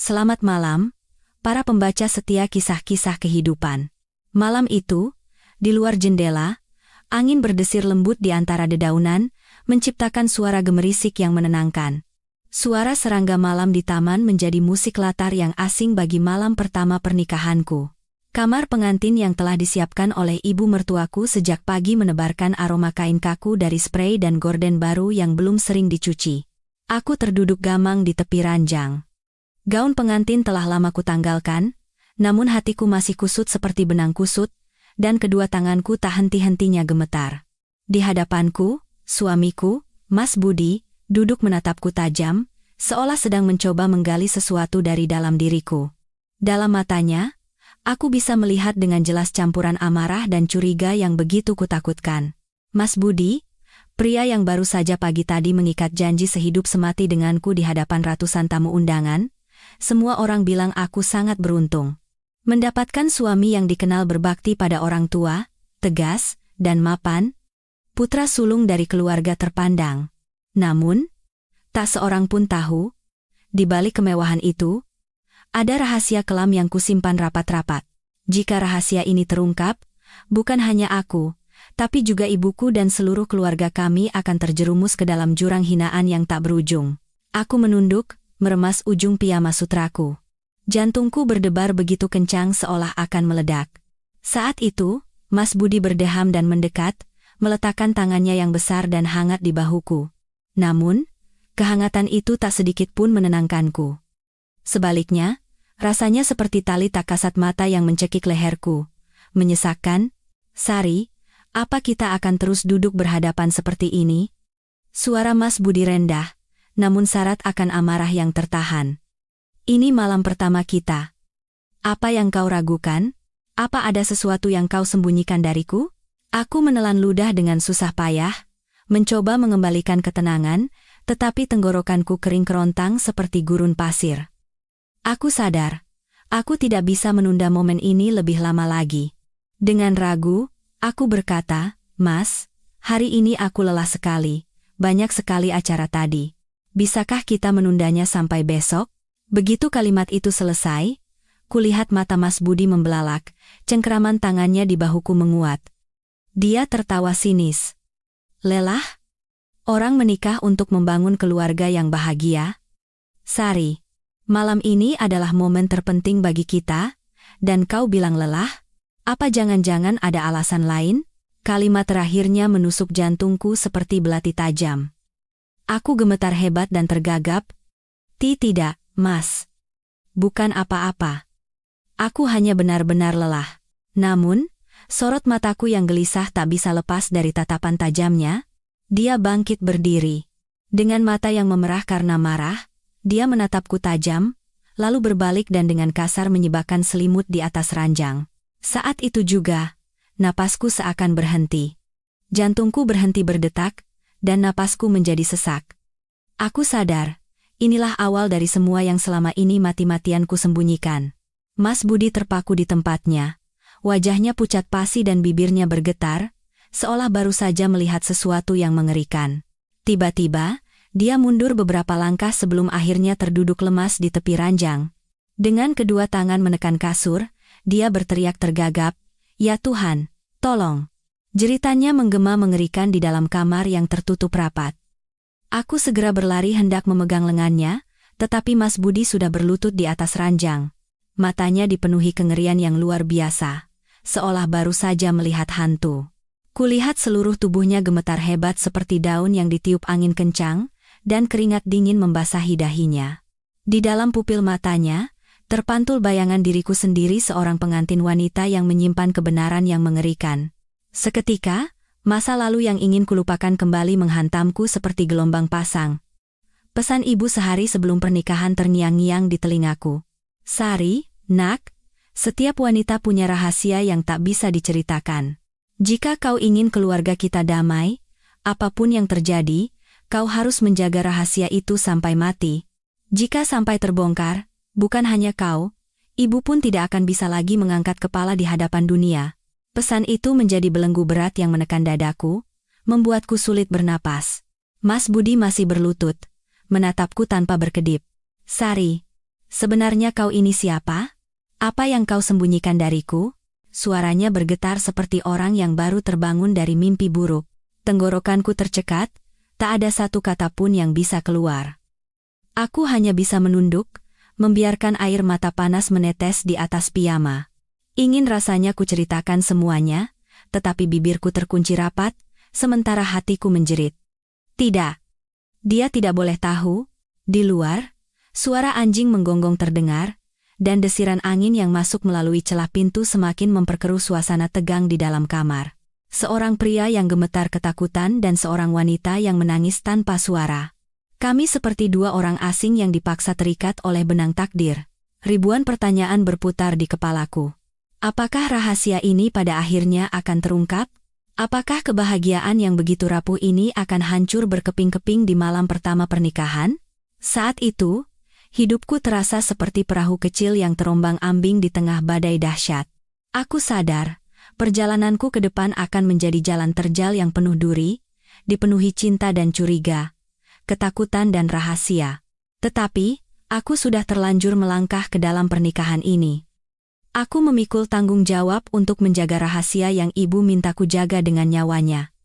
Selamat malam, para pembaca setia kisah-kisah kehidupan. Malam itu, di luar jendela, angin berdesir lembut di antara dedaunan, menciptakan suara gemerisik yang menenangkan. Suara serangga malam di taman menjadi musik latar yang asing bagi malam pertama pernikahanku. Kamar pengantin yang telah disiapkan oleh ibu mertuaku sejak pagi menebarkan aroma kain kaku dari spray dan gorden baru yang belum sering dicuci. Aku terduduk gamang di tepi ranjang. Gaun pengantin telah lama kutanggalkan, namun hatiku masih kusut seperti benang kusut, dan kedua tanganku tak henti-hentinya gemetar. Di hadapanku, suamiku, Mas Budi, duduk menatapku tajam, seolah sedang mencoba menggali sesuatu dari dalam diriku. Dalam matanya, aku bisa melihat dengan jelas campuran amarah dan curiga yang begitu kutakutkan. Mas Budi, pria yang baru saja pagi tadi mengikat janji sehidup semati denganku di hadapan ratusan tamu undangan, semua orang bilang aku sangat beruntung. Mendapatkan suami yang dikenal berbakti pada orang tua, tegas, dan mapan, putra sulung dari keluarga terpandang. Namun, tak seorang pun tahu, di balik kemewahan itu, ada rahasia kelam yang kusimpan rapat-rapat. Jika rahasia ini terungkap, bukan hanya aku, tapi juga ibuku dan seluruh keluarga kami akan terjerumus ke dalam jurang hinaan yang tak berujung. Aku menunduk, meremas ujung piyama sutraku. Jantungku berdebar begitu kencang seolah akan meledak. Saat itu, Mas Budi berdeham dan mendekat, meletakkan tangannya yang besar dan hangat di bahuku. Namun, kehangatan itu tak sedikit pun menenangkanku. Sebaliknya, rasanya seperti tali tak kasat mata yang mencekik leherku, menyesakkan. Sari, apa kita akan terus duduk berhadapan seperti ini? Suara Mas Budi rendah, namun syarat akan amarah yang tertahan. Ini malam pertama kita. Apa yang kau ragukan? Apa ada sesuatu yang kau sembunyikan dariku? Aku menelan ludah dengan susah payah, mencoba mengembalikan ketenangan, tetapi tenggorokanku kering kerontang seperti gurun pasir. Aku sadar, aku tidak bisa menunda momen ini lebih lama lagi. Dengan ragu, aku berkata, "Mas, hari ini aku lelah sekali, banyak sekali acara tadi. Bisakah kita menundanya sampai besok?" Begitu kalimat itu selesai, kulihat mata Mas Budi membelalak, cengkeraman tangannya di bahuku menguat. Dia tertawa sinis. "Lelah? Orang menikah untuk membangun keluarga yang bahagia. Sari, malam ini adalah momen terpenting bagi kita, dan kau bilang lelah? Apa jangan-jangan ada alasan lain?" Kalimat terakhirnya menusuk jantungku seperti belati tajam. Aku gemetar hebat dan tergagap. Tidak, Mas. Bukan apa-apa. Aku hanya benar-benar lelah. Namun, sorot mataku yang gelisah tak bisa lepas dari tatapan tajamnya. Dia bangkit berdiri. Dengan mata yang memerah karena marah, dia menatapku tajam, lalu berbalik dan dengan kasar menyibakkan selimut di atas ranjang. Saat itu juga, napasku seakan berhenti. Jantungku berhenti berdetak, dan napasku menjadi sesak. Aku sadar, inilah awal dari semua yang selama ini mati-matian kusembunyikan. Mas Budi terpaku di tempatnya. Wajahnya pucat pasi dan bibirnya bergetar, seolah baru saja melihat sesuatu yang mengerikan. Tiba-tiba, dia mundur beberapa langkah sebelum akhirnya terduduk lemas di tepi ranjang. Dengan kedua tangan menekan kasur, dia berteriak tergagap, "Ya Tuhan, tolong!" Jeritannya menggema mengerikan di dalam kamar yang tertutup rapat. Aku segera berlari hendak memegang lengannya, tetapi Mas Budi sudah berlutut di atas ranjang. Matanya dipenuhi kengerian yang luar biasa, seolah baru saja melihat hantu. Kulihat seluruh tubuhnya gemetar hebat seperti daun yang ditiup angin kencang, dan keringat dingin membasahi dahinya. Di dalam pupil matanya, terpantul bayangan diriku sendiri seorang pengantin wanita yang menyimpan kebenaran yang mengerikan. Seketika, masa lalu yang ingin kulupakan kembali menghantamku seperti gelombang pasang. Pesan ibu sehari sebelum pernikahan terngiang-ngiang di telingaku. "Sari, nak, setiap wanita punya rahasia yang tak bisa diceritakan. Jika kau ingin keluarga kita damai, apapun yang terjadi, kau harus menjaga rahasia itu sampai mati. Jika sampai terbongkar, bukan hanya kau, ibu pun tidak akan bisa lagi mengangkat kepala di hadapan dunia." Pesan itu menjadi belenggu berat yang menekan dadaku, membuatku sulit bernapas. Mas Budi masih berlutut, menatapku tanpa berkedip. "Sari, Sebenarnya kau ini siapa? Apa yang kau sembunyikan dariku? Suaranya bergetar seperti orang yang baru terbangun dari mimpi buruk. Tenggorokanku tercekat, tak ada satu kata pun yang bisa keluar. Aku hanya bisa menunduk, membiarkan air mata panas menetes di atas piyama. Ingin rasanya ku ceritakan semuanya, tetapi bibirku terkunci rapat, sementara hatiku menjerit. Tidak. Dia tidak boleh tahu. Di luar, suara anjing menggonggong terdengar, dan desiran angin yang masuk melalui celah pintu semakin memperkeruh suasana tegang di dalam kamar. Seorang pria yang gemetar ketakutan dan seorang wanita yang menangis tanpa suara. Kami seperti dua orang asing yang dipaksa terikat oleh benang takdir. Ribuan pertanyaan berputar di kepalaku. Apakah rahasia ini pada akhirnya akan terungkap? Apakah kebahagiaan yang begitu rapuh ini akan hancur berkeping-keping di malam pertama pernikahan? Saat itu, hidupku terasa seperti perahu kecil yang terombang-ambing di tengah badai dahsyat. Aku sadar, perjalananku ke depan akan menjadi jalan terjal yang penuh duri, dipenuhi cinta dan curiga, ketakutan dan rahasia. Tetapi, aku sudah terlanjur melangkah ke dalam pernikahan ini. Aku memikul tanggung jawab untuk menjaga rahasia yang ibu mintaku jaga dengan nyawanya.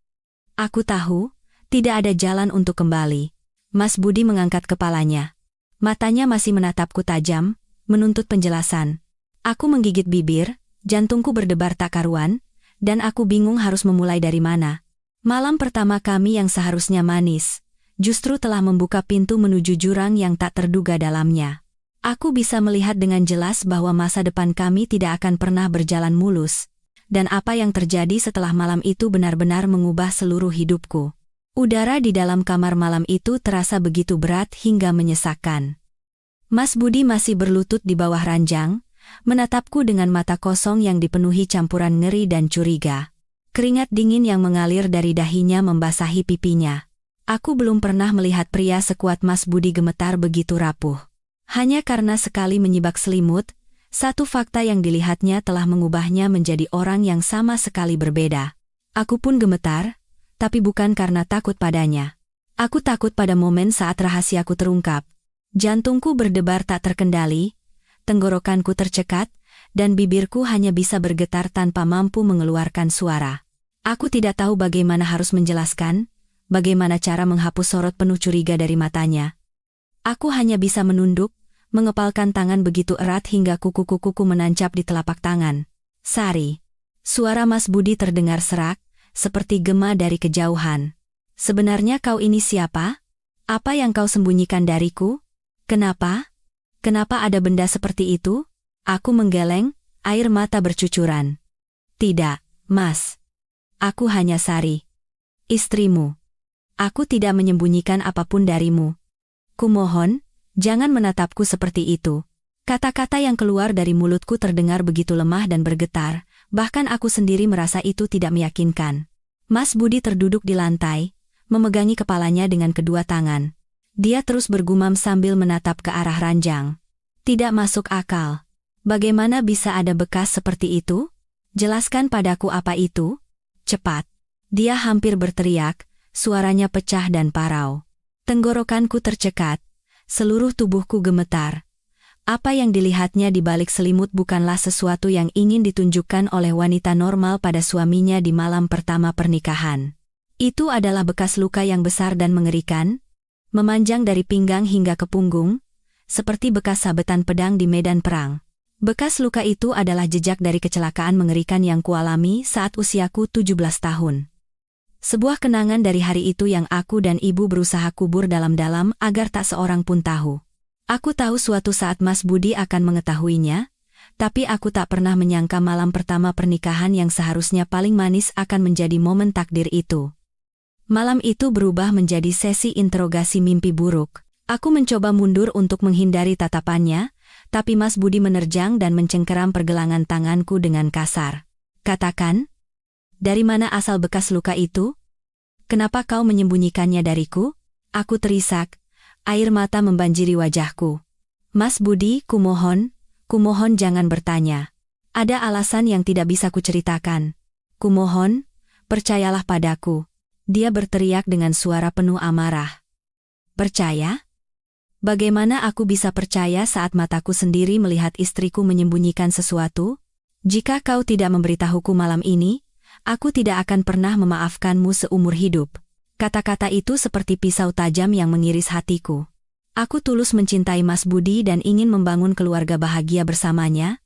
Aku tahu, tidak ada jalan untuk kembali. Mas Budi mengangkat kepalanya. Matanya masih menatapku tajam, menuntut penjelasan. Aku menggigit bibir, jantungku berdebar tak karuan, dan aku bingung harus memulai dari mana. Malam pertama kami yang seharusnya manis, justru telah membuka pintu menuju jurang yang tak terduga dalamnya. Aku bisa melihat dengan jelas bahwa masa depan kami tidak akan pernah berjalan mulus, dan apa yang terjadi setelah malam itu benar-benar mengubah seluruh hidupku. Udara di dalam kamar malam itu terasa begitu berat hingga menyesakkan. Mas Budi masih berlutut di bawah ranjang, menatapku dengan mata kosong yang dipenuhi campuran ngeri dan curiga. Keringat dingin yang mengalir dari dahinya membasahi pipinya. Aku belum pernah melihat pria sekuat Mas Budi gemetar begitu rapuh. Hanya karena sekali menyibak selimut, satu fakta yang dilihatnya telah mengubahnya menjadi orang yang sama sekali berbeda. Aku pun gemetar, tapi bukan karena takut padanya. Aku takut pada momen saat rahasiaku terungkap. Jantungku berdebar tak terkendali, tenggorokanku tercekat, dan bibirku hanya bisa bergetar tanpa mampu mengeluarkan suara. Aku tidak tahu bagaimana harus menjelaskan, bagaimana cara menghapus sorot penuh curiga dari matanya. Aku hanya bisa menunduk, mengepalkan tangan begitu erat hingga kuku-kukuku menancap di telapak tangan. Sari. Suara Mas Budi terdengar serak, seperti gema dari kejauhan. Sebenarnya kau ini siapa? Apa yang kau sembunyikan dariku? Kenapa? Kenapa ada benda seperti itu? Aku menggeleng, air mata bercucuran. Tidak, Mas. Aku hanya Sari. Istrimu. Aku tidak menyembunyikan apapun darimu. Kumohon, jangan menatapku seperti itu. Kata-kata yang keluar dari mulutku terdengar begitu lemah dan bergetar, bahkan aku sendiri merasa itu tidak meyakinkan. Mas Budi terduduk di lantai, memegangi kepalanya dengan kedua tangan. Dia terus bergumam sambil menatap ke arah ranjang. Tidak masuk akal. Bagaimana bisa ada bekas seperti itu? Jelaskan padaku apa itu? Cepat. Dia hampir berteriak, suaranya pecah dan parau. Tenggorokanku tercekat, seluruh tubuhku gemetar. Apa yang dilihatnya di balik selimut bukanlah sesuatu yang ingin ditunjukkan oleh wanita normal pada suaminya di malam pertama pernikahan. Itu adalah bekas luka yang besar dan mengerikan, memanjang dari pinggang hingga ke punggung, seperti bekas sabetan pedang di medan perang. Bekas luka itu adalah jejak dari kecelakaan mengerikan yang kualami saat usiaku 17 tahun. Sebuah kenangan dari hari itu yang aku dan ibu berusaha kubur dalam-dalam agar tak seorang pun tahu. Aku tahu suatu saat Mas Budi akan mengetahuinya, tapi aku tak pernah menyangka malam pertama pernikahan yang seharusnya paling manis akan menjadi momen takdir itu. Malam itu berubah menjadi sesi interogasi mimpi buruk. Aku mencoba mundur untuk menghindari tatapannya, tapi Mas Budi menerjang dan mencengkeram pergelangan tanganku dengan kasar. Katakan, dari mana asal bekas luka itu? Kenapa kau menyembunyikannya dariku? Aku terisak, air mata membanjiri wajahku. Mas Budi, kumohon jangan bertanya. Ada alasan yang tidak bisa kuceritakan. Kumohon, percayalah padaku. Dia berteriak dengan suara penuh amarah. Percaya? Bagaimana aku bisa percaya saat mataku sendiri melihat istriku menyembunyikan sesuatu? Jika kau tidak memberitahuku malam ini, aku tidak akan pernah memaafkanmu seumur hidup. Kata-kata itu seperti pisau tajam yang mengiris hatiku. Aku tulus mencintai Mas Budi dan ingin membangun keluarga bahagia bersamanya,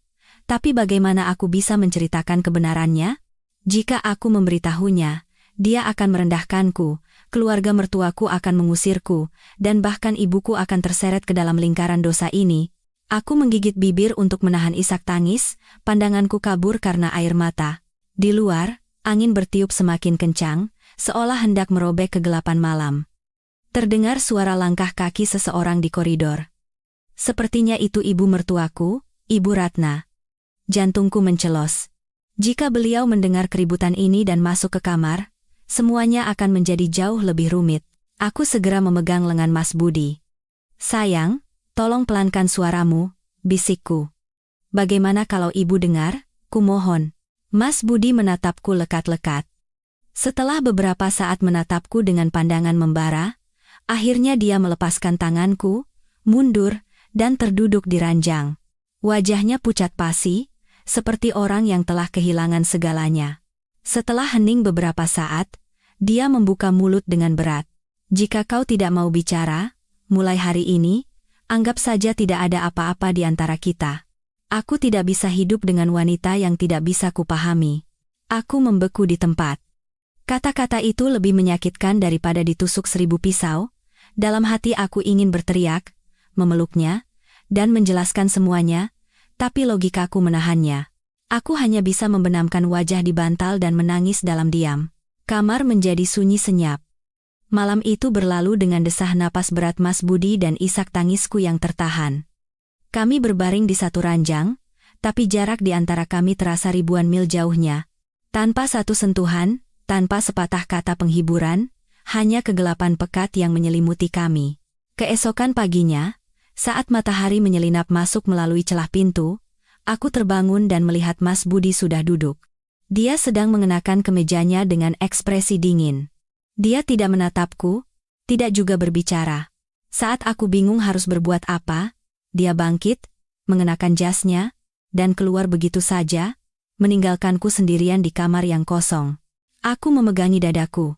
tapi bagaimana aku bisa menceritakan kebenarannya? Jika aku memberitahunya, dia akan merendahkanku, keluarga mertuaku akan mengusirku, dan bahkan ibuku akan terseret ke dalam lingkaran dosa ini. Aku menggigit bibir untuk menahan isak tangis, pandanganku kabur karena air mata. Di luar, angin bertiup semakin kencang, seolah hendak merobek kegelapan malam. Terdengar suara langkah kaki seseorang di koridor. Sepertinya itu ibu mertuaku, Ibu Ratna. Jantungku mencelos. Jika beliau mendengar keributan ini dan masuk ke kamar, semuanya akan menjadi jauh lebih rumit. Aku segera memegang lengan Mas Budi. Sayang, tolong pelankan suaramu, bisikku. Bagaimana kalau ibu dengar? Kumohon. Mas Budi menatapku lekat-lekat. Setelah beberapa saat menatapku dengan pandangan membara, akhirnya dia melepaskan tanganku, mundur, dan terduduk di ranjang. Wajahnya pucat pasi, seperti orang yang telah kehilangan segalanya. Setelah hening beberapa saat, dia membuka mulut dengan berat. Jika kau tidak mau bicara, mulai hari ini, anggap saja tidak ada apa-apa di antara kita. Aku tidak bisa hidup dengan wanita yang tidak bisa kupahami. Aku membeku di tempat. Kata-kata itu lebih menyakitkan daripada ditusuk 1000 pisau. Dalam hati aku ingin berteriak, memeluknya, dan menjelaskan semuanya, tapi logikaku menahannya. Aku hanya bisa membenamkan wajah di bantal dan menangis dalam diam. Kamar menjadi sunyi senyap. Malam itu berlalu dengan desah napas berat Mas Budi dan isak tangisku yang tertahan. Kami berbaring di satu ranjang, tapi jarak di antara kami terasa ribuan mil jauhnya. Tanpa satu sentuhan, tanpa sepatah kata penghiburan, hanya kegelapan pekat yang menyelimuti kami. Keesokan paginya, saat matahari menyelinap masuk melalui celah pintu, aku terbangun dan melihat Mas Budi sudah duduk. Dia sedang mengenakan kemejanya dengan ekspresi dingin. Dia tidak menatapku, tidak juga berbicara. Saat aku bingung harus berbuat apa, dia bangkit, mengenakan jasnya, dan keluar begitu saja, meninggalkanku sendirian di kamar yang kosong. Aku memegangi dadaku.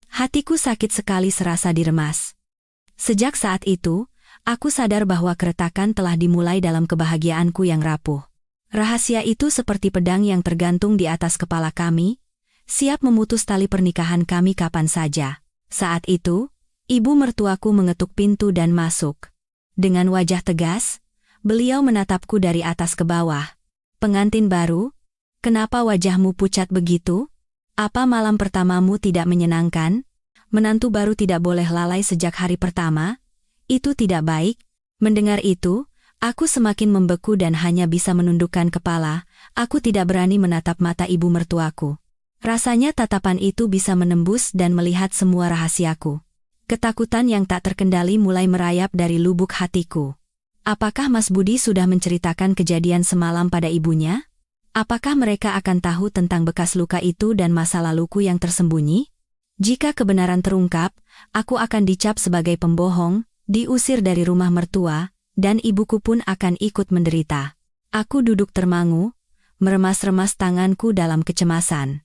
Hatiku sakit sekali serasa diremas. Sejak saat itu, aku sadar bahwa keretakan telah dimulai dalam kebahagiaanku yang rapuh. Rahasia itu seperti pedang yang tergantung di atas kepala kami, siap memutus tali pernikahan kami kapan saja. Saat itu, ibu mertuaku mengetuk pintu dan masuk. Dengan wajah tegas, beliau menatapku dari atas ke bawah. Pengantin baru, kenapa wajahmu pucat begitu? Apa malam pertamamu tidak menyenangkan? Menantu baru tidak boleh lalai sejak hari pertama? Itu tidak baik. Mendengar itu, aku semakin membeku dan hanya bisa menundukkan kepala. Aku tidak berani menatap mata ibu mertuaku. Rasanya tatapan itu bisa menembus dan melihat semua rahasiaku. Ketakutan yang tak terkendali mulai merayap dari lubuk hatiku. Apakah Mas Budi sudah menceritakan kejadian semalam pada ibunya? Apakah mereka akan tahu tentang bekas luka itu dan masa laluku yang tersembunyi? Jika kebenaran terungkap, aku akan dicap sebagai pembohong, diusir dari rumah mertua, dan ibuku pun akan ikut menderita. Aku duduk termangu, meremas-remas tanganku dalam kecemasan.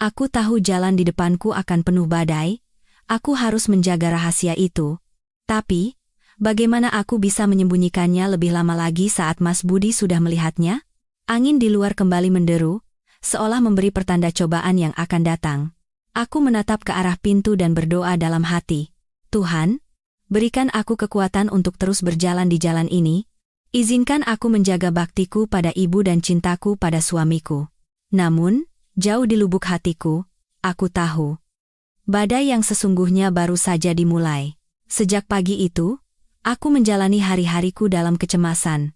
Aku tahu jalan di depanku akan penuh badai, aku harus menjaga rahasia itu. Tapi, bagaimana aku bisa menyembunyikannya lebih lama lagi saat Mas Budi sudah melihatnya? Angin di luar kembali menderu, seolah memberi pertanda cobaan yang akan datang. Aku menatap ke arah pintu dan berdoa dalam hati. Tuhan, berikan aku kekuatan untuk terus berjalan di jalan ini. Izinkan aku menjaga baktiku pada ibu dan cintaku pada suamiku. Namun, jauh di lubuk hatiku, aku tahu. Badai yang sesungguhnya baru saja dimulai. Sejak pagi itu, aku menjalani hari-hariku dalam kecemasan.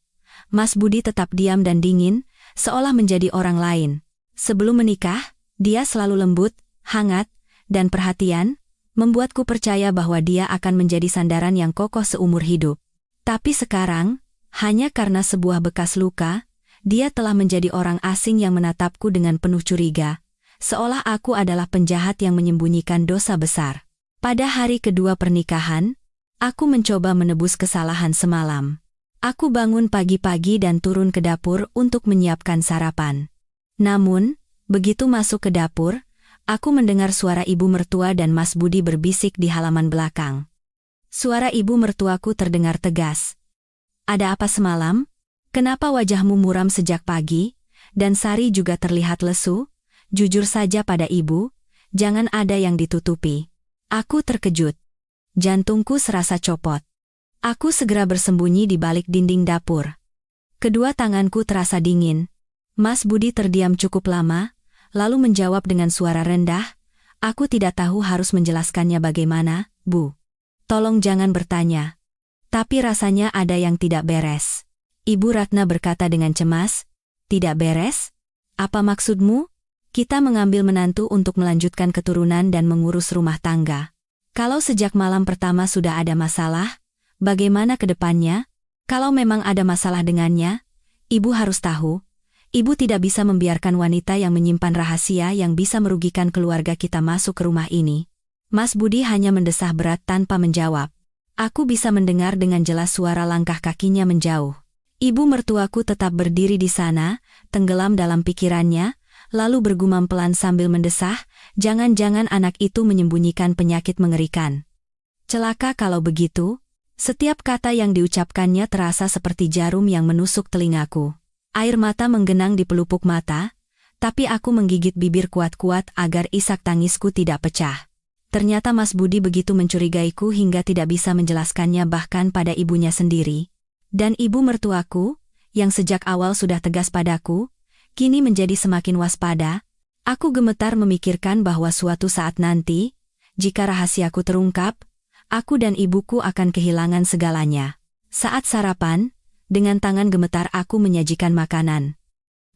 Mas Budi tetap diam dan dingin, seolah menjadi orang lain. Sebelum menikah, dia selalu lembut, hangat, dan perhatian, membuatku percaya bahwa dia akan menjadi sandaran yang kokoh seumur hidup. Tapi sekarang, hanya karena sebuah bekas luka, dia telah menjadi orang asing yang menatapku dengan penuh curiga, seolah aku adalah penjahat yang menyembunyikan dosa besar. Pada hari kedua pernikahan, Aku mencoba menebus kesalahan semalam. Aku bangun pagi-pagi dan turun ke dapur untuk menyiapkan sarapan. Namun, begitu masuk ke dapur, aku mendengar suara ibu mertua dan Mas Budi berbisik di halaman belakang. Suara ibu mertuaku terdengar tegas. "Ada apa semalam? Kenapa wajahmu muram sejak pagi?" Dan Sari juga terlihat lesu. "Jujur saja pada ibu, jangan ada yang ditutupi." Aku terkejut. Jantungku serasa copot. Aku segera bersembunyi di balik dinding dapur. Kedua tanganku terasa dingin. Mas Budi terdiam cukup lama, lalu menjawab dengan suara rendah, "Aku tidak tahu harus menjelaskannya bagaimana, Bu. Tolong jangan bertanya." Tapi rasanya ada yang tidak beres. Ibu Ratna berkata dengan cemas, "Tidak beres? Apa maksudmu?" "Kita mengambil menantu untuk melanjutkan keturunan dan mengurus rumah tangga. Kalau sejak malam pertama sudah ada masalah, bagaimana ke depannya? Kalau memang ada masalah dengannya, ibu harus tahu. Ibu tidak bisa membiarkan wanita yang menyimpan rahasia yang bisa merugikan keluarga kita masuk ke rumah ini." Mas Budi hanya mendesah berat tanpa menjawab. Aku bisa mendengar dengan jelas suara langkah kakinya menjauh. Ibu mertuaku tetap berdiri di sana, tenggelam dalam pikirannya, lalu bergumam pelan sambil mendesah, "Jangan-jangan anak itu menyembunyikan penyakit mengerikan." Celaka kalau begitu. Setiap kata yang diucapkannya terasa seperti jarum yang menusuk telingaku. Air mata menggenang di pelupuk mata, tapi aku menggigit bibir kuat-kuat agar isak tangisku tidak pecah. Ternyata Mas Budi begitu mencurigaiku hingga tidak bisa menjelaskannya bahkan pada ibunya sendiri. Dan ibu mertuaku, yang sejak awal sudah tegas padaku, kini menjadi semakin waspada. Aku gemetar memikirkan bahwa suatu saat nanti, jika rahasiaku terungkap, aku dan ibuku akan kehilangan segalanya. Saat sarapan, dengan tangan gemetar aku menyajikan makanan.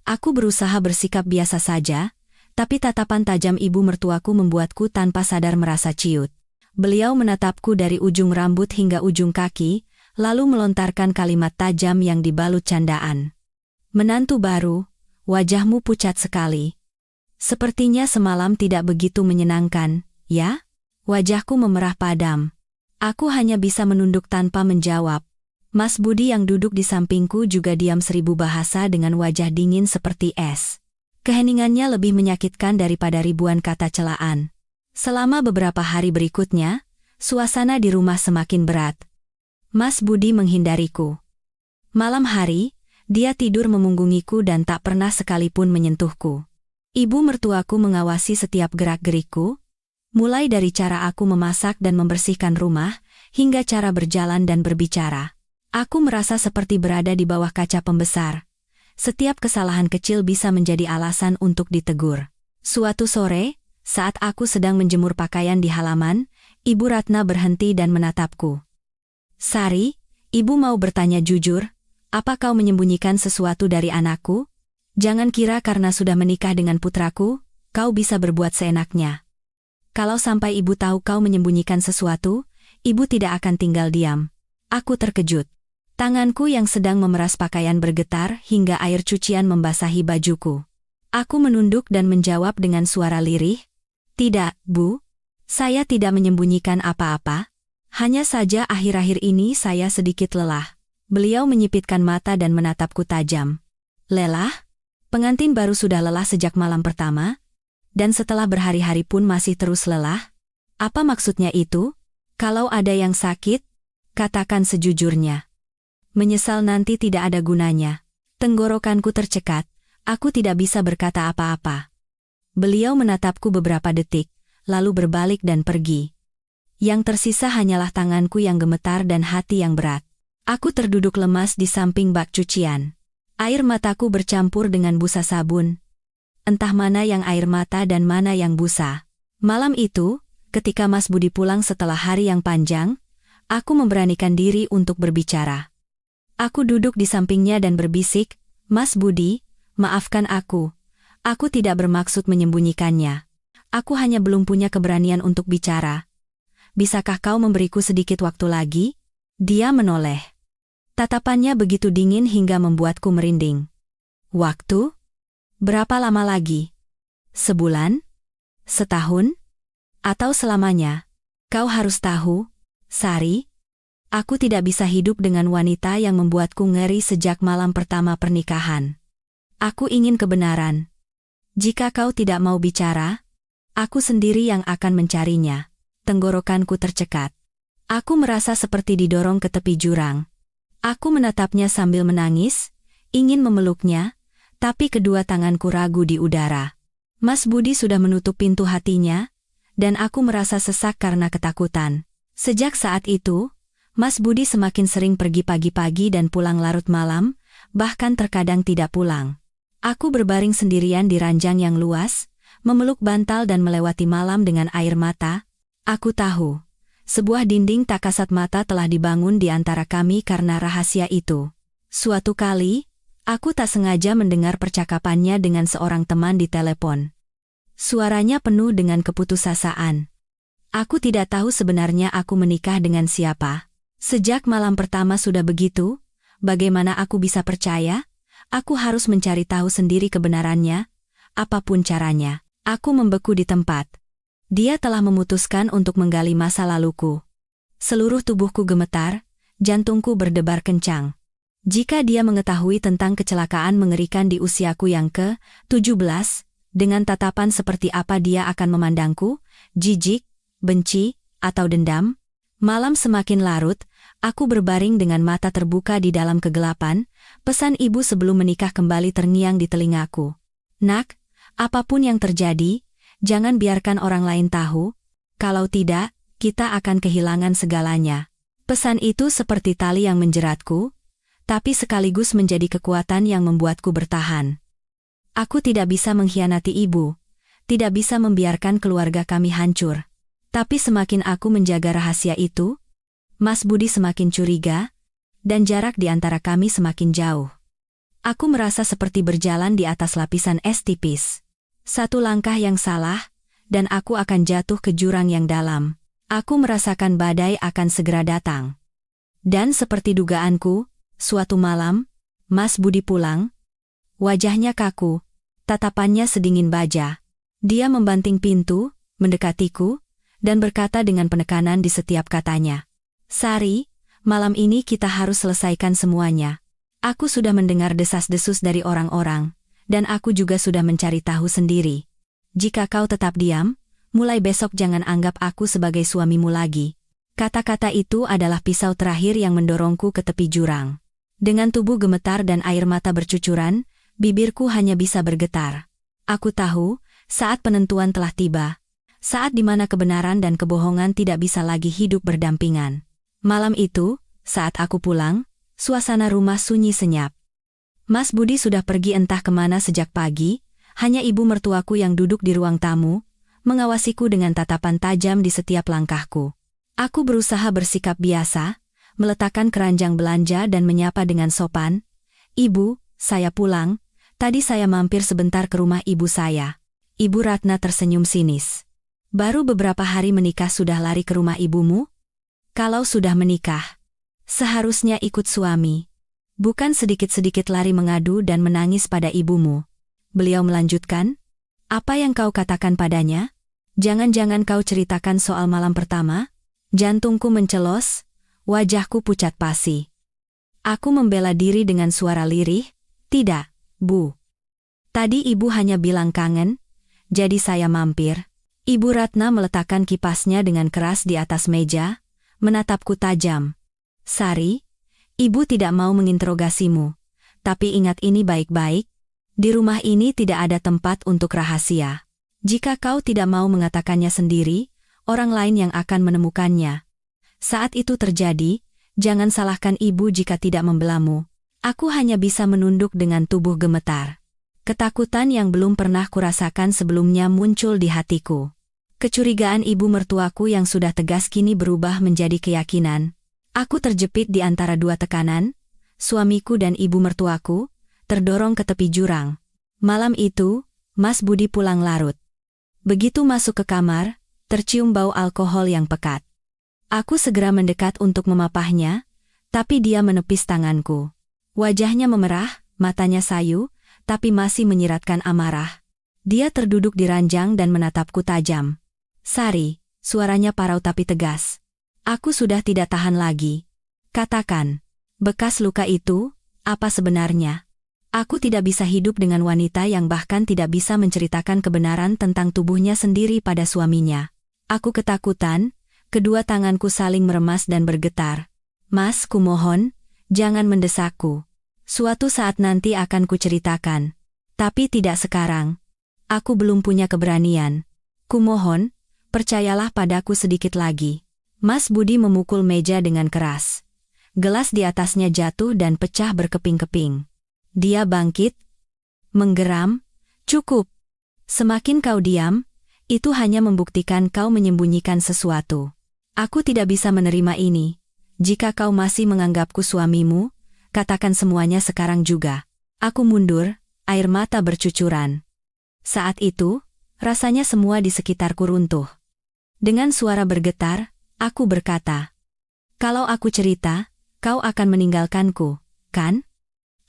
Aku berusaha bersikap biasa saja, tapi tatapan tajam ibu mertuaku membuatku tanpa sadar merasa ciut. Beliau menatapku dari ujung rambut hingga ujung kaki, lalu melontarkan kalimat tajam yang dibalut candaan. "Menantu baru, wajahmu pucat sekali. Sepertinya semalam tidak begitu menyenangkan, ya?" Wajahku memerah padam. Aku hanya bisa menunduk tanpa menjawab. Mas Budi yang duduk di sampingku juga diam seribu bahasa dengan wajah dingin seperti es. Keheningannya lebih menyakitkan daripada ribuan kata celaan. Selama beberapa hari berikutnya, suasana di rumah semakin berat. Mas Budi menghindariku. Malam hari, dia tidur memunggungiku dan tak pernah sekalipun menyentuhku. Ibu mertuaku mengawasi setiap gerak-gerikku, mulai dari cara aku memasak dan membersihkan rumah, hingga cara berjalan dan berbicara. Aku merasa seperti berada di bawah kaca pembesar. Setiap kesalahan kecil bisa menjadi alasan untuk ditegur. Suatu sore, saat aku sedang menjemur pakaian di halaman, Ibu Ratna berhenti dan menatapku. "Sari, ibu mau bertanya jujur, apa kau menyembunyikan sesuatu dari anakku? Jangan kira karena sudah menikah dengan putraku, kau bisa berbuat seenaknya. Kalau sampai ibu tahu kau menyembunyikan sesuatu, ibu tidak akan tinggal diam." Aku terkejut. Tanganku yang sedang memeras pakaian bergetar hingga air cucian membasahi bajuku. Aku menunduk dan menjawab dengan suara lirih, "Tidak, Bu. Saya tidak menyembunyikan apa-apa. Hanya saja akhir-akhir ini saya sedikit lelah." Beliau menyipitkan mata dan menatapku tajam. "Lelah? Pengantin baru sudah lelah sejak malam pertama? Dan setelah berhari-hari pun masih terus lelah? Apa maksudnya itu? Kalau ada yang sakit, katakan sejujurnya. Menyesal nanti tidak ada gunanya." Tenggorokanku tercekat, aku tidak bisa berkata apa-apa. Beliau menatapku beberapa detik, lalu berbalik dan pergi. Yang tersisa hanyalah tanganku yang gemetar dan hati yang berat. Aku terduduk lemas di samping bak cucian. Air mataku bercampur dengan busa sabun. Entah mana yang air mata dan mana yang busa. Malam itu, ketika Mas Budi pulang setelah hari yang panjang, aku memberanikan diri untuk berbicara. Aku duduk di sampingnya dan berbisik, "Mas Budi, maafkan aku. Aku tidak bermaksud menyembunyikannya. Aku hanya belum punya keberanian untuk bicara. Bisakah kau memberiku sedikit waktu lagi?" Dia menoleh. Tatapannya begitu dingin hingga membuatku merinding. "Waktu? Berapa lama lagi? Sebulan? Setahun? Atau selamanya? Kau harus tahu, Sari, Aku tidak bisa hidup dengan wanita yang membuatku ngeri sejak malam pertama pernikahan. Aku ingin kebenaran. Jika kau tidak mau bicara, aku sendiri yang akan mencarinya. Tenggorokanku tercekat. Aku merasa seperti didorong ke tepi jurang. Aku menatapnya sambil menangis, ingin memeluknya, tapi kedua tanganku ragu di udara. Mas Budi sudah menutup pintu hatinya, dan aku merasa sesak karena ketakutan. Sejak saat itu, Mas Budi semakin sering pergi pagi-pagi dan pulang larut malam, bahkan terkadang tidak pulang. Aku berbaring sendirian di ranjang yang luas, memeluk bantal dan melewati malam dengan air mata. Aku tahu, sebuah dinding tak kasat mata telah dibangun di antara kami karena rahasia itu. Suatu kali, aku tak sengaja mendengar percakapannya dengan seorang teman di telepon. Suaranya penuh dengan keputusasaan. Aku tidak tahu sebenarnya aku menikah dengan siapa. Sejak malam pertama sudah begitu, bagaimana aku bisa percaya? Aku harus mencari tahu sendiri kebenarannya, apapun caranya. Aku membeku di tempat. Dia telah memutuskan untuk menggali masa laluku. Seluruh tubuhku gemetar, jantungku berdebar kencang. Jika dia mengetahui tentang kecelakaan mengerikan di usiaku yang ke-17, dengan tatapan seperti apa dia akan memandangku, jijik, benci, atau dendam? Malam semakin larut, aku berbaring dengan mata terbuka di dalam kegelapan, pesan ibu sebelum menikah kembali terngiang di telingaku. Nak, apapun yang terjadi, jangan biarkan orang lain tahu, kalau tidak, kita akan kehilangan segalanya. Pesan itu seperti tali yang menjeratku, tapi sekaligus menjadi kekuatan yang membuatku bertahan. Aku tidak bisa mengkhianati ibu, tidak bisa membiarkan keluarga kami hancur. Tapi semakin aku menjaga rahasia itu, Mas Budi semakin curiga, dan jarak di antara kami semakin jauh. Aku merasa seperti berjalan di atas lapisan es tipis. Satu langkah yang salah, dan aku akan jatuh ke jurang yang dalam. Aku merasakan badai akan segera datang. Dan seperti dugaanku, suatu malam, Mas Budi pulang. Wajahnya kaku, tatapannya sedingin baja. Dia membanting pintu, mendekatiku, dan berkata dengan penekanan di setiap katanya. Sari, malam ini kita harus selesaikan semuanya. Aku sudah mendengar desas-desus dari orang-orang, dan aku juga sudah mencari tahu sendiri. Jika kau tetap diam, mulai besok jangan anggap aku sebagai suamimu lagi. Kata-kata itu adalah pisau terakhir yang mendorongku ke tepi jurang. Dengan tubuh gemetar dan air mata bercucuran, bibirku hanya bisa bergetar. Aku tahu, saat penentuan telah tiba. Saat di mana kebenaran dan kebohongan tidak bisa lagi hidup berdampingan. Malam itu, saat aku pulang, suasana rumah sunyi senyap. Mas Budi sudah pergi entah kemana sejak pagi, hanya ibu mertuaku yang duduk di ruang tamu, mengawasiku dengan tatapan tajam di setiap langkahku. Aku berusaha bersikap biasa, meletakkan keranjang belanja dan menyapa dengan sopan. Ibu, saya pulang, tadi saya mampir sebentar ke rumah ibu saya. Ibu Ratna tersenyum sinis. Baru beberapa hari menikah sudah lari ke rumah ibumu? Kalau sudah menikah, seharusnya ikut suami. Bukan sedikit-sedikit lari mengadu dan menangis pada ibumu. Beliau melanjutkan, apa yang kau katakan padanya? Jangan-jangan kau ceritakan soal malam pertama? Jantungku mencelos, wajahku pucat pasi. Aku membela diri dengan suara lirih, tidak, Bu. Tadi ibu hanya bilang kangen, jadi saya mampir. Ibu Ratna meletakkan kipasnya dengan keras di atas meja, menatapku tajam. Sari, ibu tidak mau menginterogasimu, tapi ingat ini baik-baik, di rumah ini tidak ada tempat untuk rahasia. Jika kau tidak mau mengatakannya sendiri, orang lain yang akan menemukannya. Saat itu terjadi, jangan salahkan ibu jika tidak membelamu. Aku hanya bisa menunduk dengan tubuh gemetar. Ketakutan yang belum pernah kurasakan sebelumnya muncul di hatiku. Kecurigaan ibu mertuaku yang sudah tegas kini berubah menjadi keyakinan. Aku terjepit di antara dua tekanan, suamiku dan ibu mertuaku, terdorong ke tepi jurang. Malam itu, Mas Budi pulang larut. Begitu masuk ke kamar, tercium bau alkohol yang pekat. Aku segera mendekat untuk memapahnya, tapi dia menepis tanganku. Wajahnya memerah, matanya sayu, tapi masih menyiratkan amarah. Dia terduduk di ranjang dan menatapku tajam. Sari, suaranya parau tapi tegas. Aku sudah tidak tahan lagi. Katakan, bekas luka itu, apa sebenarnya? Aku tidak bisa hidup dengan wanita yang bahkan tidak bisa menceritakan kebenaran tentang tubuhnya sendiri pada suaminya. Aku ketakutan, kedua tanganku saling meremas dan bergetar. Mas, kumohon, jangan mendesakku. Suatu saat nanti akan kuceritakan. Tapi tidak sekarang. Aku belum punya keberanian. Kumohon, percayalah padaku sedikit lagi. Mas Budi memukul meja dengan keras. Gelas di atasnya jatuh dan pecah berkeping-keping. Dia bangkit, menggeram, cukup. Semakin kau diam, itu hanya membuktikan kau menyembunyikan sesuatu. Aku tidak bisa menerima ini. Jika kau masih menganggapku suamimu, katakan semuanya sekarang juga. Aku mundur, air mata bercucuran. Saat itu, rasanya semua di sekitarku runtuh. Dengan suara bergetar, aku berkata, "Kalau aku cerita, kau akan meninggalkanku, kan?"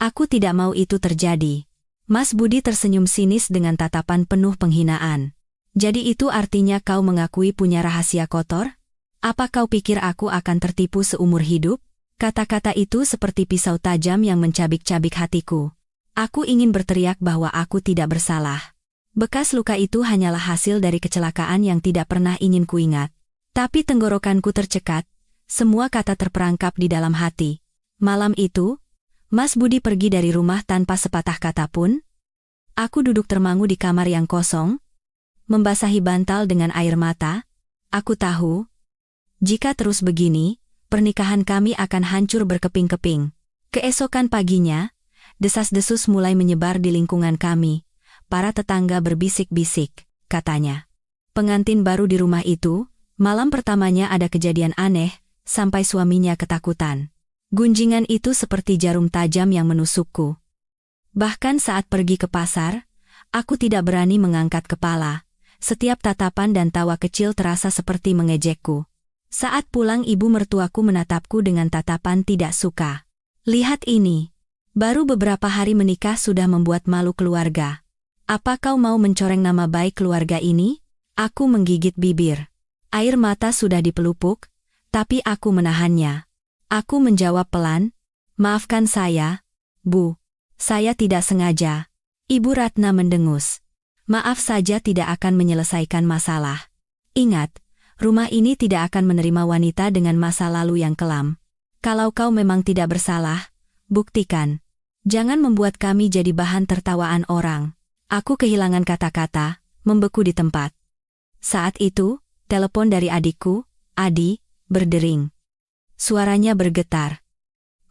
Aku tidak mau itu terjadi. Mas Budi tersenyum sinis dengan tatapan penuh penghinaan. Jadi itu artinya kau mengakui punya rahasia kotor? Apa kau pikir aku akan tertipu seumur hidup? Kata-kata itu seperti pisau tajam yang mencabik-cabik hatiku. Aku ingin berteriak bahwa aku tidak bersalah. Bekas luka itu hanyalah hasil dari kecelakaan yang tidak pernah ingin kuingat. Tapi tenggorokanku tercekat, semua kata terperangkap di dalam hati. Malam itu, Mas Budi pergi dari rumah tanpa sepatah kata pun. Aku duduk termangu di kamar yang kosong, membasahi bantal dengan air mata. Aku tahu, jika terus begini, pernikahan kami akan hancur berkeping-keping. Keesokan paginya, desas-desus mulai menyebar di lingkungan kami. Para tetangga berbisik-bisik, katanya. Pengantin baru di rumah itu, malam pertamanya ada kejadian aneh, sampai suaminya ketakutan. Gunjingan itu seperti jarum tajam yang menusukku. Bahkan saat pergi ke pasar, aku tidak berani mengangkat kepala. Setiap tatapan dan tawa kecil terasa seperti mengejekku. Saat pulang ibu mertuaku menatapku dengan tatapan tidak suka. Lihat ini. Baru beberapa hari menikah sudah membuat malu keluarga. Apa kau mau mencoreng nama baik keluarga ini? Aku menggigit bibir. Air mata sudah dipelupuk, tapi aku menahannya. Aku menjawab pelan, "Maafkan saya, Bu. Saya tidak sengaja." Ibu Ratna mendengus. "Maaf saja tidak akan menyelesaikan masalah. Ingat, rumah ini tidak akan menerima wanita dengan masa lalu yang kelam. Kalau kau memang tidak bersalah, buktikan. Jangan membuat kami jadi bahan tertawaan orang." Aku kehilangan kata-kata, membeku di tempat. Saat itu, telepon dari adikku, Adi, berdering. Suaranya bergetar.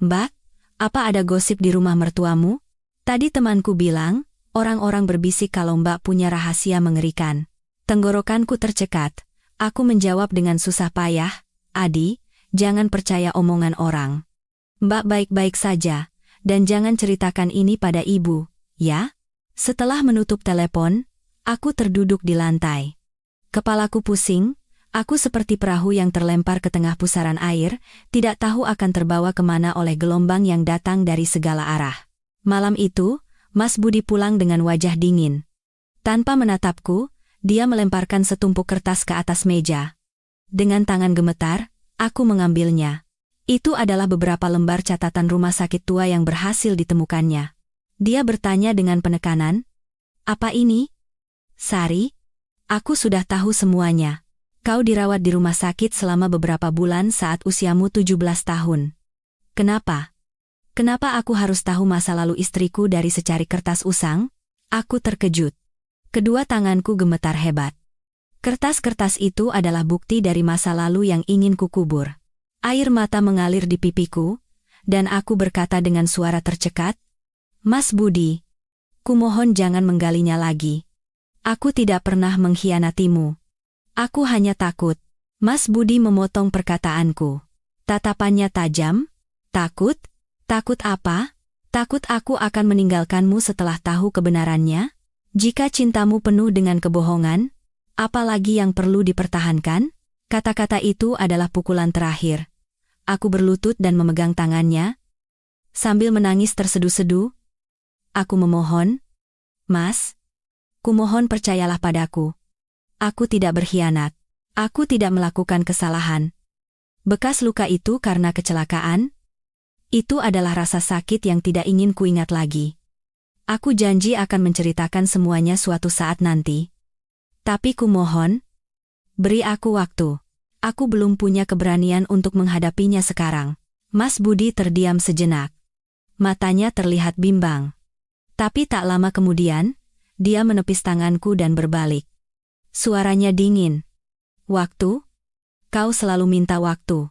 "Mbak, apa ada gosip di rumah mertuamu? Tadi temanku bilang, orang-orang berbisik kalau Mbak punya rahasia mengerikan." Tenggorokanku tercekat. Aku menjawab dengan susah payah, "Adi, jangan percaya omongan orang. Mbak baik-baik saja, dan jangan ceritakan ini pada ibu, ya?" Setelah menutup telepon, aku terduduk di lantai. Kepalaku pusing. Aku seperti perahu yang terlempar ke tengah pusaran air, tidak tahu akan terbawa kemana oleh gelombang yang datang dari segala arah. Malam itu, Mas Budi pulang dengan wajah dingin. Tanpa menatapku, dia melemparkan setumpuk kertas ke atas meja. Dengan tangan gemetar, aku mengambilnya. Itu adalah beberapa lembar catatan rumah sakit tua yang berhasil ditemukannya. Dia bertanya dengan penekanan, "Apa ini?" "Sari, aku sudah tahu semuanya. Kau dirawat di rumah sakit selama beberapa bulan saat usiamu 17 tahun. Kenapa? Kenapa aku harus tahu masa lalu istriku dari secari kertas usang?" Aku terkejut. Kedua tanganku gemetar hebat. Kertas-kertas itu adalah bukti dari masa lalu yang ingin kukubur. Air mata mengalir di pipiku, dan aku berkata dengan suara tercekat, "Mas Budi, kumohon jangan menggalinya lagi. Aku tidak pernah mengkhianatimu. Aku hanya takut." Mas Budi memotong perkataanku. Tatapannya tajam. "Takut? Takut apa? Takut aku akan meninggalkanmu setelah tahu kebenarannya? Jika cintamu penuh dengan kebohongan, apalagi yang perlu dipertahankan?" Kata-kata itu adalah pukulan terakhir. Aku berlutut dan memegang tangannya. Sambil menangis terseduh-seduh, aku memohon, "Mas, kumohon percayalah padaku. Aku tidak berkhianat. Aku tidak melakukan kesalahan. Bekas luka itu karena kecelakaan? Itu adalah rasa sakit yang tidak ingin kuingat lagi. Aku janji akan menceritakan semuanya suatu saat nanti. Tapi kumohon, beri aku waktu. Aku belum punya keberanian untuk menghadapinya sekarang. Mas Budi terdiam sejenak. Matanya terlihat bimbang. Tapi tak lama kemudian, dia menepis tanganku dan berbalik. Suaranya dingin. Waktu? Kau selalu minta waktu.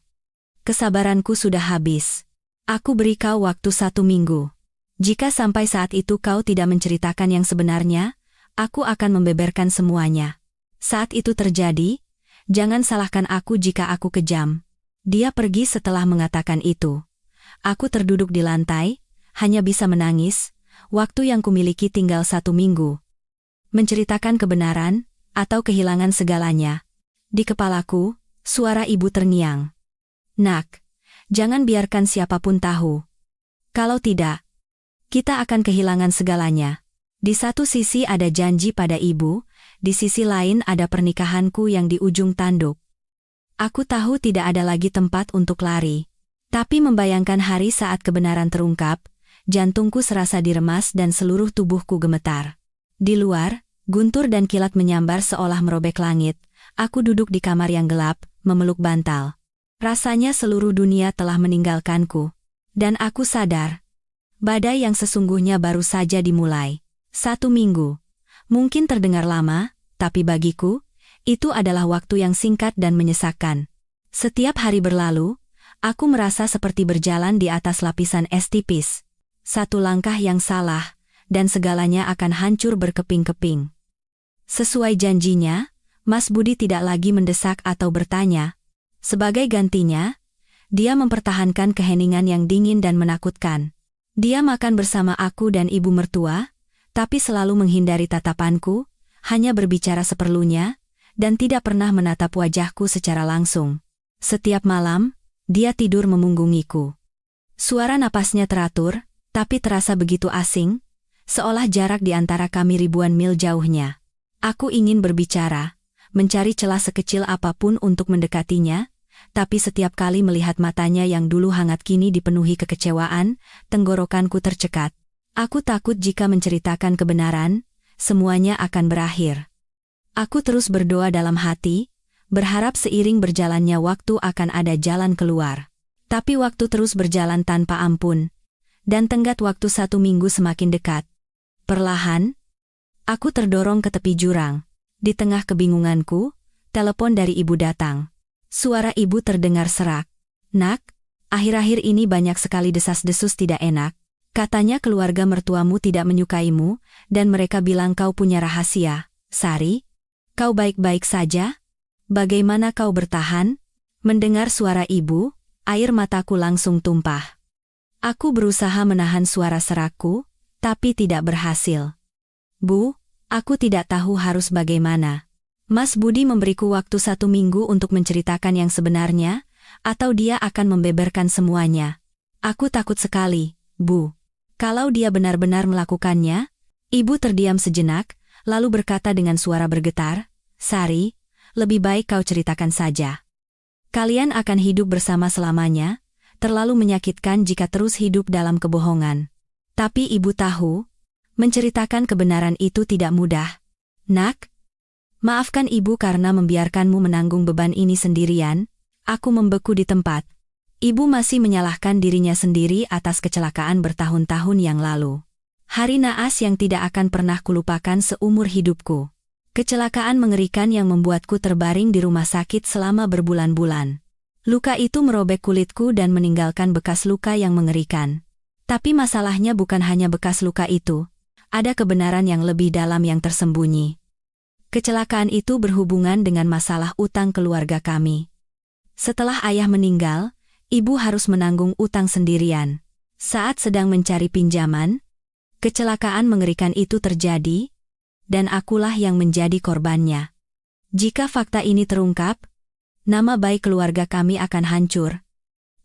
Kesabaranku sudah habis. Aku beri kau waktu 1 minggu. Jika sampai saat itu kau tidak menceritakan yang sebenarnya, aku akan membeberkan semuanya. Saat itu terjadi, jangan salahkan aku jika aku kejam. Dia pergi setelah mengatakan itu. Aku terduduk di lantai, hanya bisa menangis. Waktu yang kumiliki tinggal 1 minggu. Menceritakan kebenaran, atau kehilangan segalanya. Di kepalaku, suara ibu terngiang. Nak, jangan biarkan siapapun tahu. Kalau tidak, kita akan kehilangan segalanya. Di satu sisi ada janji pada ibu, di sisi lain ada pernikahanku yang di ujung tanduk. Aku tahu tidak ada lagi tempat untuk lari. Tapi membayangkan hari saat kebenaran terungkap, jantungku serasa diremas dan seluruh tubuhku gemetar. Di luar, guntur dan kilat menyambar seolah merobek langit. Aku duduk di kamar yang gelap, memeluk bantal. Rasanya seluruh dunia telah meninggalkanku. Dan aku sadar, badai yang sesungguhnya baru saja dimulai. 1 minggu. Mungkin terdengar lama, tapi bagiku, itu adalah waktu yang singkat dan menyesakkan. Setiap hari berlalu, aku merasa seperti berjalan di atas lapisan es tipis. 1 langkah yang salah, dan segalanya akan hancur berkeping-keping. Sesuai janjinya, Mas Budi tidak lagi mendesak atau bertanya. Sebagai gantinya, dia mempertahankan keheningan yang dingin dan menakutkan. Dia makan bersama aku dan ibu mertua, tapi selalu menghindari tatapanku, hanya berbicara seperlunya, dan tidak pernah menatap wajahku secara langsung. Setiap malam, dia tidur memunggungiku. Suara napasnya teratur, tapi terasa begitu asing, seolah jarak di antara kami ribuan mil jauhnya. Aku ingin berbicara, mencari celah sekecil apapun untuk mendekatinya, tapi setiap kali melihat matanya yang dulu hangat kini dipenuhi kekecewaan, tenggorokanku tercekat. Aku takut jika menceritakan kebenaran, semuanya akan berakhir. Aku terus berdoa dalam hati, berharap seiring berjalannya waktu akan ada jalan keluar. Tapi waktu terus berjalan tanpa ampun, dan tenggat waktu 1 minggu semakin dekat. Perlahan, aku terdorong ke tepi jurang. Di tengah kebingunganku, telepon dari ibu datang. Suara ibu terdengar serak. Nak, akhir-akhir ini banyak sekali desas-desus tidak enak. Katanya keluarga mertuamu tidak menyukaimu, dan mereka bilang kau punya rahasia. Sari, kau baik-baik saja? Bagaimana kau bertahan? Mendengar suara ibu, air mataku langsung tumpah. Aku berusaha menahan suara serakku, tapi tidak berhasil. Bu, aku tidak tahu harus bagaimana. Mas Budi memberiku waktu 1 minggu untuk menceritakan yang sebenarnya, atau dia akan membeberkan semuanya. Aku takut sekali, Bu. Kalau dia benar-benar melakukannya, ibu terdiam sejenak, lalu berkata dengan suara bergetar, Sari, lebih baik kau ceritakan saja. Kalian akan hidup bersama selamanya, terlalu menyakitkan jika terus hidup dalam kebohongan. Tapi ibu tahu, menceritakan kebenaran itu tidak mudah. Nak, maafkan ibu karena membiarkanmu menanggung beban ini sendirian. Aku membeku di tempat. Ibu masih menyalahkan dirinya sendiri atas kecelakaan bertahun-tahun yang lalu. Hari naas yang tidak akan pernah kulupakan seumur hidupku. Kecelakaan mengerikan yang membuatku terbaring di rumah sakit selama berbulan-bulan. Luka itu merobek kulitku dan meninggalkan bekas luka yang mengerikan. Tapi masalahnya bukan hanya bekas luka itu. Ada kebenaran yang lebih dalam yang tersembunyi. Kecelakaan itu berhubungan dengan masalah utang keluarga kami. Setelah ayah meninggal, ibu harus menanggung utang sendirian. Saat sedang mencari pinjaman, kecelakaan mengerikan itu terjadi, dan akulah yang menjadi korbannya. Jika fakta ini terungkap, nama baik keluarga kami akan hancur,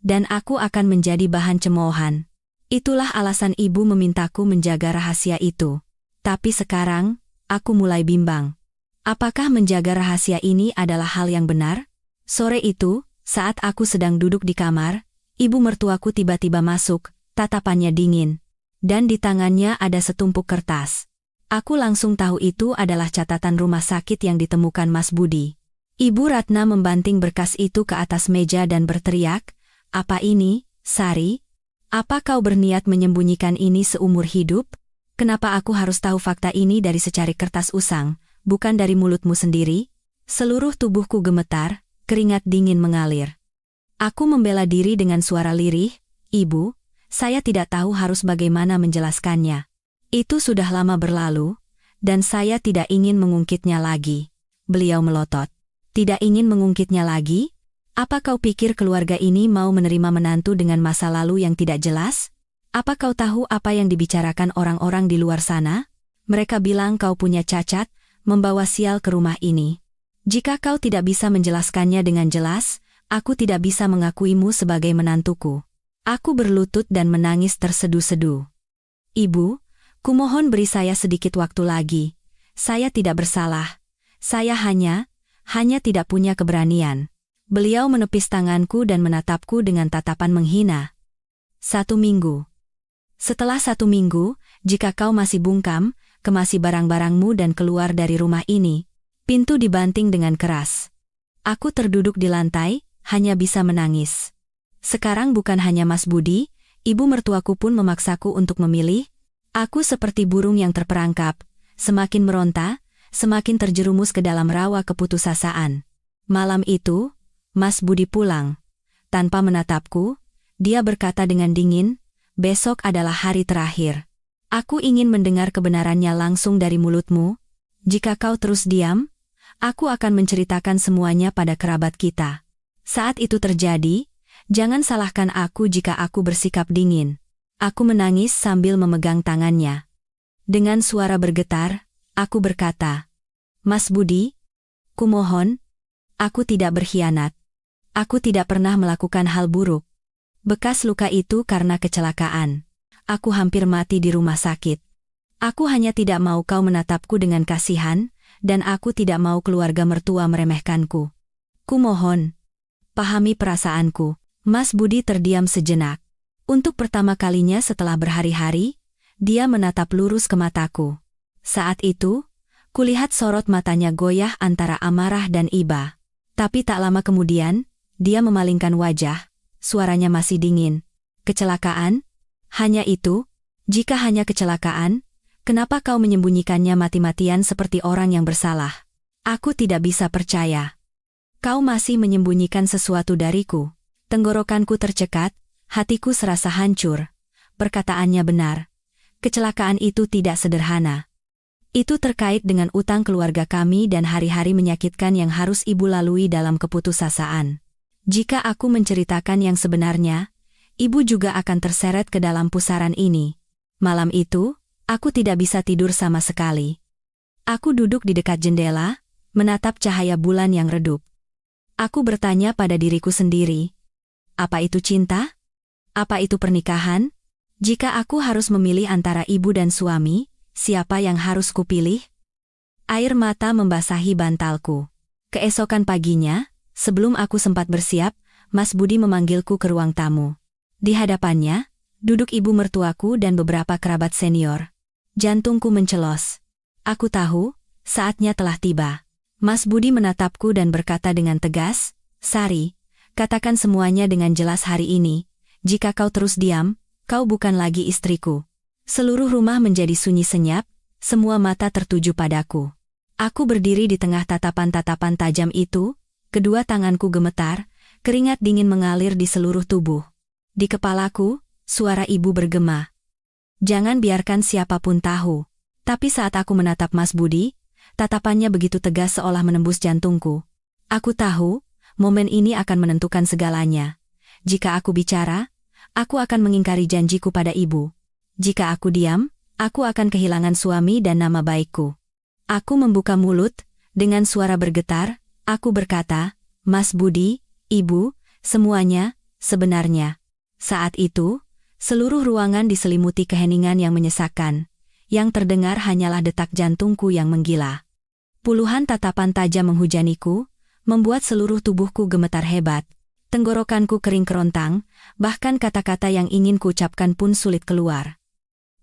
dan aku akan menjadi bahan cemoohan. Itulah alasan ibu memintaku menjaga rahasia itu. Tapi sekarang, aku mulai bimbang. Apakah menjaga rahasia ini adalah hal yang benar? Sore itu, Saat aku sedang duduk di kamar, ibu mertuaku tiba-tiba masuk, tatapannya dingin. Dan di tangannya ada setumpuk kertas. Aku langsung tahu itu adalah catatan rumah sakit yang ditemukan Mas Budi. Ibu Ratna membanting berkas itu ke atas meja dan berteriak, "Apa ini, Sari? Apa kau berniat menyembunyikan ini seumur hidup? Kenapa aku harus tahu fakta ini dari secari kertas usang, bukan dari mulutmu sendiri?" Seluruh tubuhku gemetar, keringat dingin mengalir. Aku membela diri dengan suara lirih, "Ibu, saya tidak tahu harus bagaimana menjelaskannya. Itu sudah lama berlalu, dan saya tidak ingin mengungkitnya lagi." Beliau melotot. "Tidak ingin mengungkitnya lagi? Apa kau pikir keluarga ini mau menerima menantu dengan masa lalu yang tidak jelas? Apa kau tahu apa yang dibicarakan orang-orang di luar sana? Mereka bilang kau punya cacat, membawa sial ke rumah ini. Jika kau tidak bisa menjelaskannya dengan jelas, aku tidak bisa mengakuimu sebagai menantuku." Aku berlutut dan menangis tersedu-sedu. "Ibu, kumohon beri saya sedikit waktu lagi. Saya tidak bersalah. Saya hanya tidak punya keberanian." Beliau menepis tanganku dan menatapku dengan tatapan menghina. 1 minggu. "Setelah 1 minggu, jika kau masih bungkam, kemasi barang-barangmu dan keluar dari rumah ini." Pintu dibanting dengan keras. Aku terduduk di lantai, hanya bisa menangis. Sekarang bukan hanya Mas Budi, ibu mertuaku pun memaksaku untuk memilih. Aku seperti burung yang terperangkap, semakin meronta, semakin terjerumus ke dalam rawa keputusasaan. Malam itu, Mas Budi pulang. Tanpa menatapku, dia berkata dengan dingin, "Besok adalah hari terakhir. Aku ingin mendengar kebenarannya langsung dari mulutmu. Jika kau terus diam, aku akan menceritakan semuanya pada kerabat kita. Saat itu terjadi, jangan salahkan aku jika aku bersikap dingin." Aku menangis sambil memegang tangannya. Dengan suara bergetar, aku berkata, "Mas Budi, kumohon, aku tidak berkhianat. Aku tidak pernah melakukan hal buruk. Bekas luka itu karena kecelakaan. Aku hampir mati di rumah sakit. Aku hanya tidak mau kau menatapku dengan kasihan, dan aku tidak mau keluarga mertua meremehkanku. Kumohon, pahami perasaanku." Mas Budi terdiam sejenak. Untuk pertama kalinya setelah berhari-hari, dia menatap lurus ke mataku. Saat itu, kulihat sorot matanya goyah antara amarah dan iba. Tapi tak lama kemudian, dia memalingkan wajah, suaranya masih dingin. "Kecelakaan? Hanya itu? Jika hanya kecelakaan, kenapa kau menyembunyikannya mati-matian seperti orang yang bersalah? Aku tidak bisa percaya. Kau masih menyembunyikan sesuatu dariku." Tenggorokanku tercekat, hatiku serasa hancur. Perkataannya benar. Kecelakaan itu tidak sederhana. Itu terkait dengan utang keluarga kami dan hari-hari menyakitkan yang harus ibu lalui dalam keputusasaan. Jika aku menceritakan yang sebenarnya, ibu juga akan terseret ke dalam pusaran ini. Malam itu, aku tidak bisa tidur sama sekali. Aku duduk di dekat jendela, menatap cahaya bulan yang redup. Aku bertanya pada diriku sendiri, apa itu cinta? Apa itu pernikahan? Jika aku harus memilih antara ibu dan suami, siapa yang harus kupilih? Air mata membasahi bantalku. Keesokan paginya, sebelum aku sempat bersiap, Mas Budi memanggilku ke ruang tamu. Di hadapannya, duduk ibu mertuaku dan beberapa kerabat senior. Jantungku mencelos. Aku tahu, saatnya telah tiba. Mas Budi menatapku dan berkata dengan tegas, "Sari, katakan semuanya dengan jelas hari ini. Jika kau terus diam, kau bukan lagi istriku." Seluruh rumah menjadi sunyi senyap, semua mata tertuju padaku. Aku berdiri di tengah tatapan-tatapan tajam itu, kedua tanganku gemetar, keringat dingin mengalir di seluruh tubuh. Di kepalaku, suara ibu bergema, "Jangan biarkan siapapun tahu." Tapi saat aku menatap Mas Budi, tatapannya begitu tegas seolah menembus jantungku. Aku tahu, momen ini akan menentukan segalanya. Jika aku bicara, aku akan mengingkari janjiku pada ibu. Jika aku diam, aku akan kehilangan suami dan nama baikku. Aku membuka mulut, dengan suara bergetar, aku berkata, "Mas Budi, ibu, semuanya, sebenarnya." Saat itu, seluruh ruangan diselimuti keheningan yang menyesakkan. Yang terdengar hanyalah detak jantungku yang menggila. Puluhan tatapan tajam menghujaniku, membuat seluruh tubuhku gemetar hebat. Tenggorokanku kering kerontang, bahkan kata-kata yang ingin kuucapkan pun sulit keluar.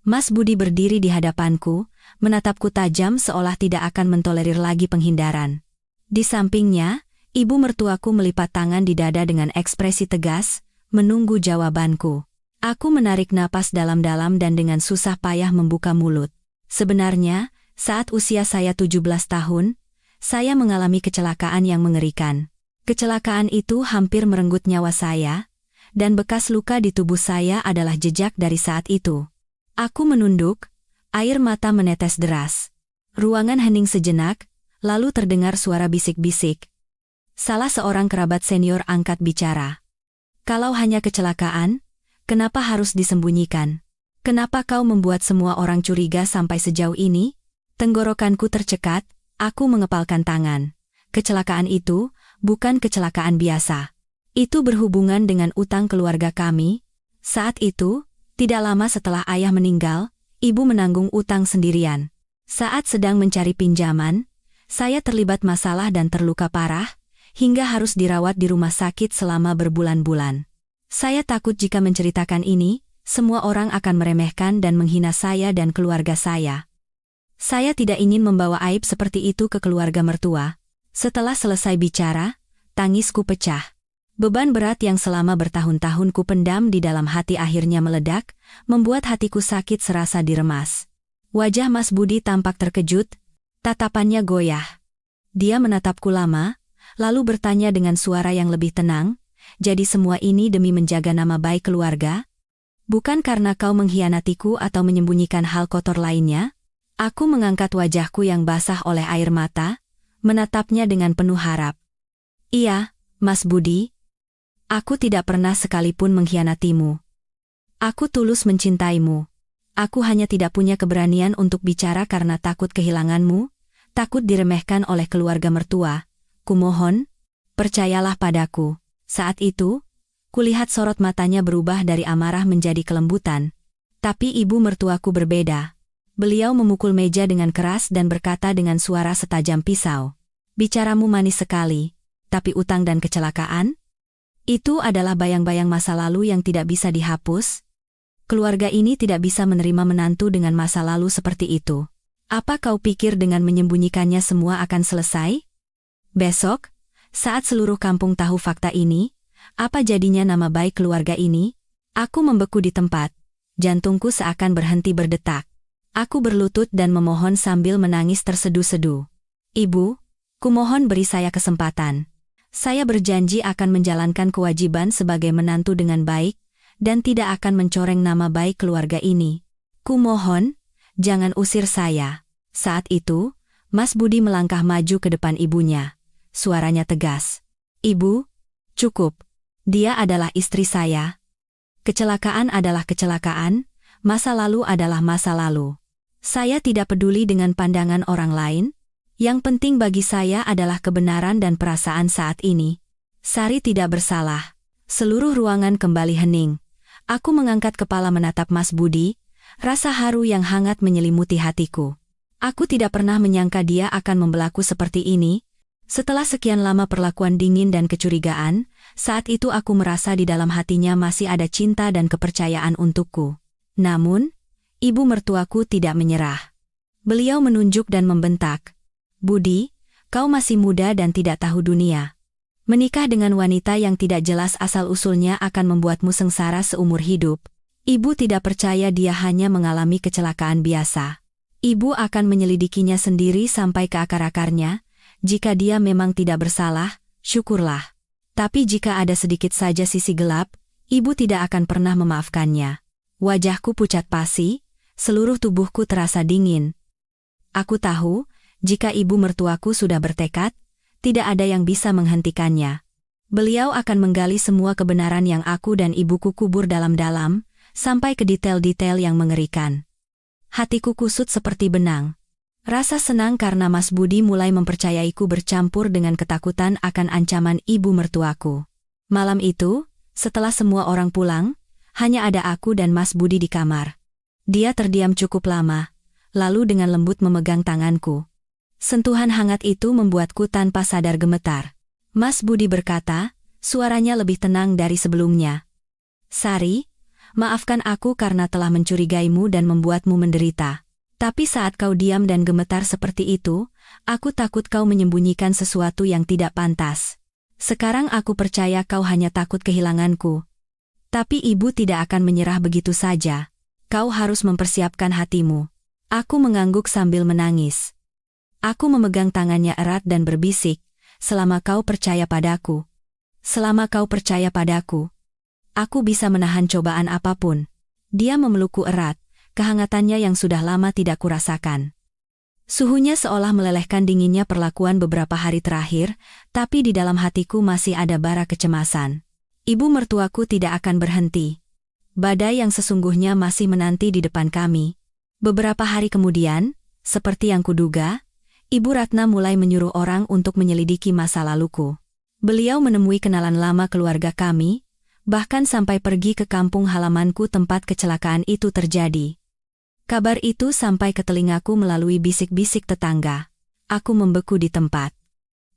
Mas Budi berdiri di hadapanku, menatapku tajam seolah tidak akan mentolerir lagi penghindaran. Di sampingnya, ibu mertuaku melipat tangan di dada dengan ekspresi tegas, menunggu jawabanku. Aku menarik napas dalam-dalam dan dengan susah payah membuka mulut. Sebenarnya, saat usia saya 17 tahun, saya mengalami kecelakaan yang mengerikan. Kecelakaan itu hampir merenggut nyawa saya, dan bekas luka di tubuh saya adalah jejak dari saat itu. Aku menunduk, air mata menetes deras. Ruangan hening sejenak, lalu terdengar suara bisik-bisik. Salah seorang kerabat senior angkat bicara. Kalau hanya kecelakaan, kenapa harus disembunyikan? Kenapa kau membuat semua orang curiga sampai sejauh ini? Tenggorokanku tercekat, aku mengepalkan tangan. Kecelakaan itu bukan kecelakaan biasa. Itu berhubungan dengan utang keluarga kami. Saat itu, tidak lama setelah ayah meninggal, ibu menanggung utang sendirian. Saat sedang mencari pinjaman, saya terlibat masalah dan terluka parah, hingga harus dirawat di rumah sakit selama berbulan-bulan. Saya takut jika menceritakan ini, semua orang akan meremehkan dan menghina saya dan keluarga saya. Saya tidak ingin membawa aib seperti itu ke keluarga mertua. Setelah selesai bicara, tangisku pecah. Beban berat yang selama bertahun-tahun ku pendam di dalam hati akhirnya meledak, membuat hatiku sakit serasa diremas. Wajah Mas Budi tampak terkejut, tatapannya goyah. Dia menatapku lama, lalu bertanya dengan suara yang lebih tenang, "Jadi semua ini demi menjaga nama baik keluarga? Bukan karena kau mengkhianatiku atau menyembunyikan hal kotor lainnya?" Aku mengangkat wajahku yang basah oleh air mata, menatapnya dengan penuh harap. "Iya, Mas Budi. Aku tidak pernah sekalipun mengkhianatimu. Aku tulus mencintaimu. Aku hanya tidak punya keberanian untuk bicara karena takut kehilanganmu, takut diremehkan oleh keluarga mertua. Kumohon, percayalah padaku." Saat itu, kulihat sorot matanya berubah dari amarah menjadi kelembutan. Tapi ibu mertuaku berbeda. Beliau memukul meja dengan keras dan berkata dengan suara setajam pisau. "Bicaramu manis sekali, tapi utang dan kecelakaan? Itu adalah bayang-bayang masa lalu yang tidak bisa dihapus. Keluarga ini tidak bisa menerima menantu dengan masa lalu seperti itu. Apa kau pikir dengan menyembunyikannya semua akan selesai? Besok, saat seluruh kampung tahu fakta ini, apa jadinya nama baik keluarga ini?" Aku membeku di tempat. Jantungku seakan berhenti berdetak. Aku berlutut dan memohon sambil menangis terseduh-seduh. "Ibu, kumohon beri saya kesempatan. Saya berjanji akan menjalankan kewajiban sebagai menantu dengan baik, dan tidak akan mencoreng nama baik keluarga ini. Kumohon, jangan usir saya." Saat itu, Mas Budi melangkah maju ke depan ibunya. Suaranya tegas. "Ibu, cukup. Dia adalah istri saya. Kecelakaan adalah kecelakaan, masa lalu adalah masa lalu. Saya tidak peduli dengan pandangan orang lain. Yang penting bagi saya adalah kebenaran dan perasaan saat ini. Sari tidak bersalah." Seluruh ruangan kembali hening. Aku mengangkat kepala menatap Mas Budi, rasa haru yang hangat menyelimuti hatiku. Aku tidak pernah menyangka dia akan membelaku seperti ini. Setelah sekian lama perlakuan dingin dan kecurigaan, saat itu aku merasa di dalam hatinya masih ada cinta dan kepercayaan untukku. Namun, ibu mertuaku tidak menyerah. Beliau menunjuk dan membentak. "Budi, kau masih muda dan tidak tahu dunia. Menikah dengan wanita yang tidak jelas asal-usulnya akan membuatmu sengsara seumur hidup. Ibu tidak percaya dia hanya mengalami kecelakaan biasa. Ibu akan menyelidikinya sendiri sampai ke akar-akarnya. Jika dia memang tidak bersalah, syukurlah. Tapi jika ada sedikit saja sisi gelap, ibu tidak akan pernah memaafkannya." Wajahku pucat pasi, seluruh tubuhku terasa dingin. Aku tahu, jika ibu mertuaku sudah bertekad, tidak ada yang bisa menghentikannya. Beliau akan menggali semua kebenaran yang aku dan ibuku kubur dalam-dalam, sampai ke detail-detail yang mengerikan. Hatiku kusut seperti benang. Rasa senang karena Mas Budi mulai mempercayaiku bercampur dengan ketakutan akan ancaman ibu mertuaku. Malam itu, setelah semua orang pulang, hanya ada aku dan Mas Budi di kamar. Dia terdiam cukup lama, lalu dengan lembut memegang tanganku. Sentuhan hangat itu membuatku tanpa sadar gemetar. Mas Budi berkata, Suaranya lebih tenang dari sebelumnya. Sari, maafkan aku karena telah mencurigaimu dan membuatmu menderita. Tapi saat kau diam dan gemetar seperti itu, aku takut kau menyembunyikan sesuatu yang tidak pantas. Sekarang aku percaya kau hanya takut kehilanganku. Tapi ibu tidak akan menyerah begitu saja. Kau harus mempersiapkan hatimu. Aku mengangguk sambil menangis. Aku memegang tangannya erat dan berbisik, selama kau percaya padaku. Selama kau percaya padaku, aku bisa menahan cobaan apapun. Dia memelukku erat, kehangatannya yang sudah lama tidak kurasakan. Suhunya seolah melelehkan dinginnya perlakuan beberapa hari terakhir, tapi di dalam hatiku masih ada bara kecemasan. Ibu mertuaku tidak akan berhenti. Badai yang sesungguhnya masih menanti di depan kami. Beberapa hari kemudian, seperti yang kuduga, Ibu Ratna mulai menyuruh orang untuk menyelidiki masa laluku. Beliau menemui kenalan lama keluarga kami, bahkan sampai pergi ke kampung halamanku tempat kecelakaan itu terjadi. Kabar itu sampai ke telingaku melalui bisik-bisik tetangga. Aku membeku di tempat.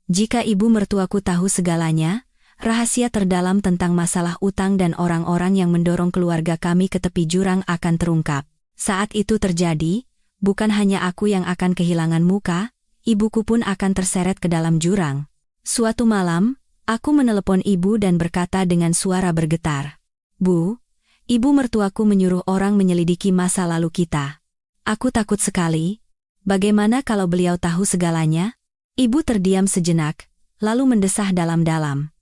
Jika ibu mertuaku tahu segalanya, rahasia terdalam tentang masalah utang dan orang-orang yang mendorong keluarga kami ke tepi jurang akan terungkap. Saat itu terjadi, bukan hanya aku yang akan kehilangan muka, ibuku pun akan terseret ke dalam jurang. Suatu malam, aku menelepon ibu dan berkata dengan suara bergetar, "Bu, ibu mertuaku menyuruh orang menyelidiki masa lalu kita. Aku takut sekali. Bagaimana kalau beliau tahu segalanya?" Ibu terdiam sejenak, lalu mendesah dalam-dalam.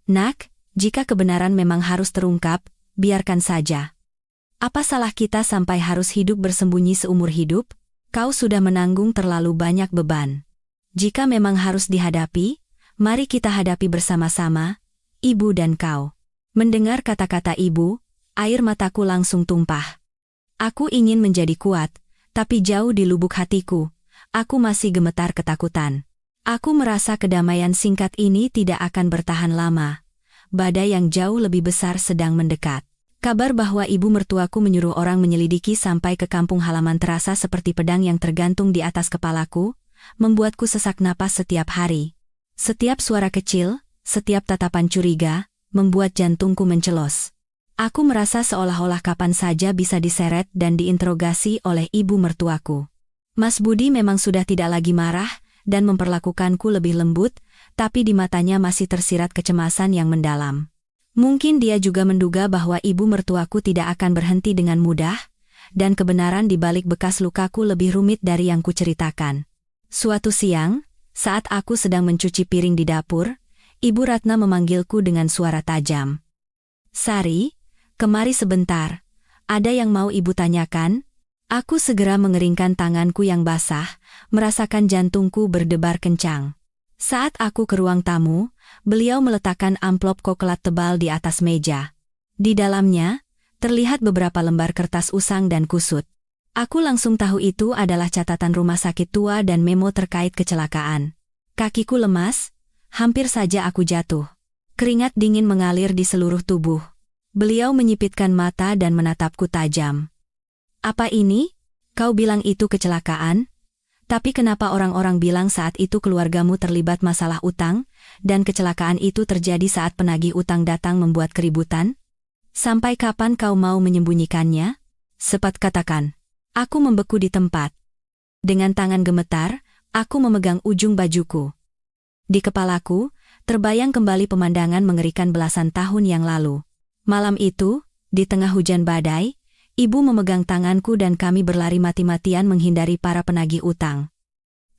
"Nak, jika kebenaran memang harus terungkap, biarkan saja. Apa salah kita sampai harus hidup bersembunyi seumur hidup? Kau sudah menanggung terlalu banyak beban. Jika memang harus dihadapi, mari kita hadapi bersama-sama, ibu dan kau." Mendengar kata-kata ibu, air mataku langsung tumpah. Aku ingin menjadi kuat, tapi jauh di lubuk hatiku, aku masih gemetar ketakutan. Aku merasa kedamaian singkat ini tidak akan bertahan lama. Badai yang jauh lebih besar sedang mendekat. Kabar bahwa ibu mertuaku menyuruh orang menyelidiki sampai ke kampung halaman terasa seperti pedang yang tergantung di atas kepalaku, membuatku sesak napas setiap hari. Setiap suara kecil, setiap tatapan curiga, membuat jantungku mencelos. Aku merasa seolah-olah kapan saja bisa diseret dan diinterogasi oleh ibu mertuaku. Mas Budi memang sudah tidak lagi marah dan memperlakukanku lebih lembut, tapi di matanya masih tersirat kecemasan yang mendalam. Mungkin dia juga menduga bahwa ibu mertuaku tidak akan berhenti dengan mudah, dan kebenaran di balik bekas lukaku lebih rumit dari yang kuceritakan. Suatu siang, saat aku sedang mencuci piring di dapur, Ibu Ratna memanggilku dengan suara tajam. "Sari, kemari sebentar. Ada yang mau ibu tanyakan?" Aku segera mengeringkan tanganku yang basah, merasakan jantungku berdebar kencang. Saat aku ke ruang tamu, beliau meletakkan amplop koklat tebal di atas meja. Di dalamnya, terlihat beberapa lembar kertas usang dan kusut. Aku langsung tahu itu adalah catatan rumah sakit tua dan memo terkait kecelakaan. Kakiku lemas, hampir saja aku jatuh. Keringat dingin mengalir di seluruh tubuh. Beliau menyipitkan mata dan menatapku tajam. "Apa ini? Kau bilang itu kecelakaan? Tapi kenapa orang-orang bilang saat itu keluargamu terlibat masalah utang, dan kecelakaan itu terjadi saat penagih utang datang membuat keributan? Sampai kapan kau mau menyembunyikannya? Cepat katakan." Aku membeku di tempat. Dengan tangan gemetar, aku memegang ujung bajuku. Di kepalaku, terbayang kembali pemandangan mengerikan belasan tahun yang lalu. Malam itu, di tengah hujan badai, ibu memegang tanganku dan kami berlari mati-matian menghindari para penagih utang.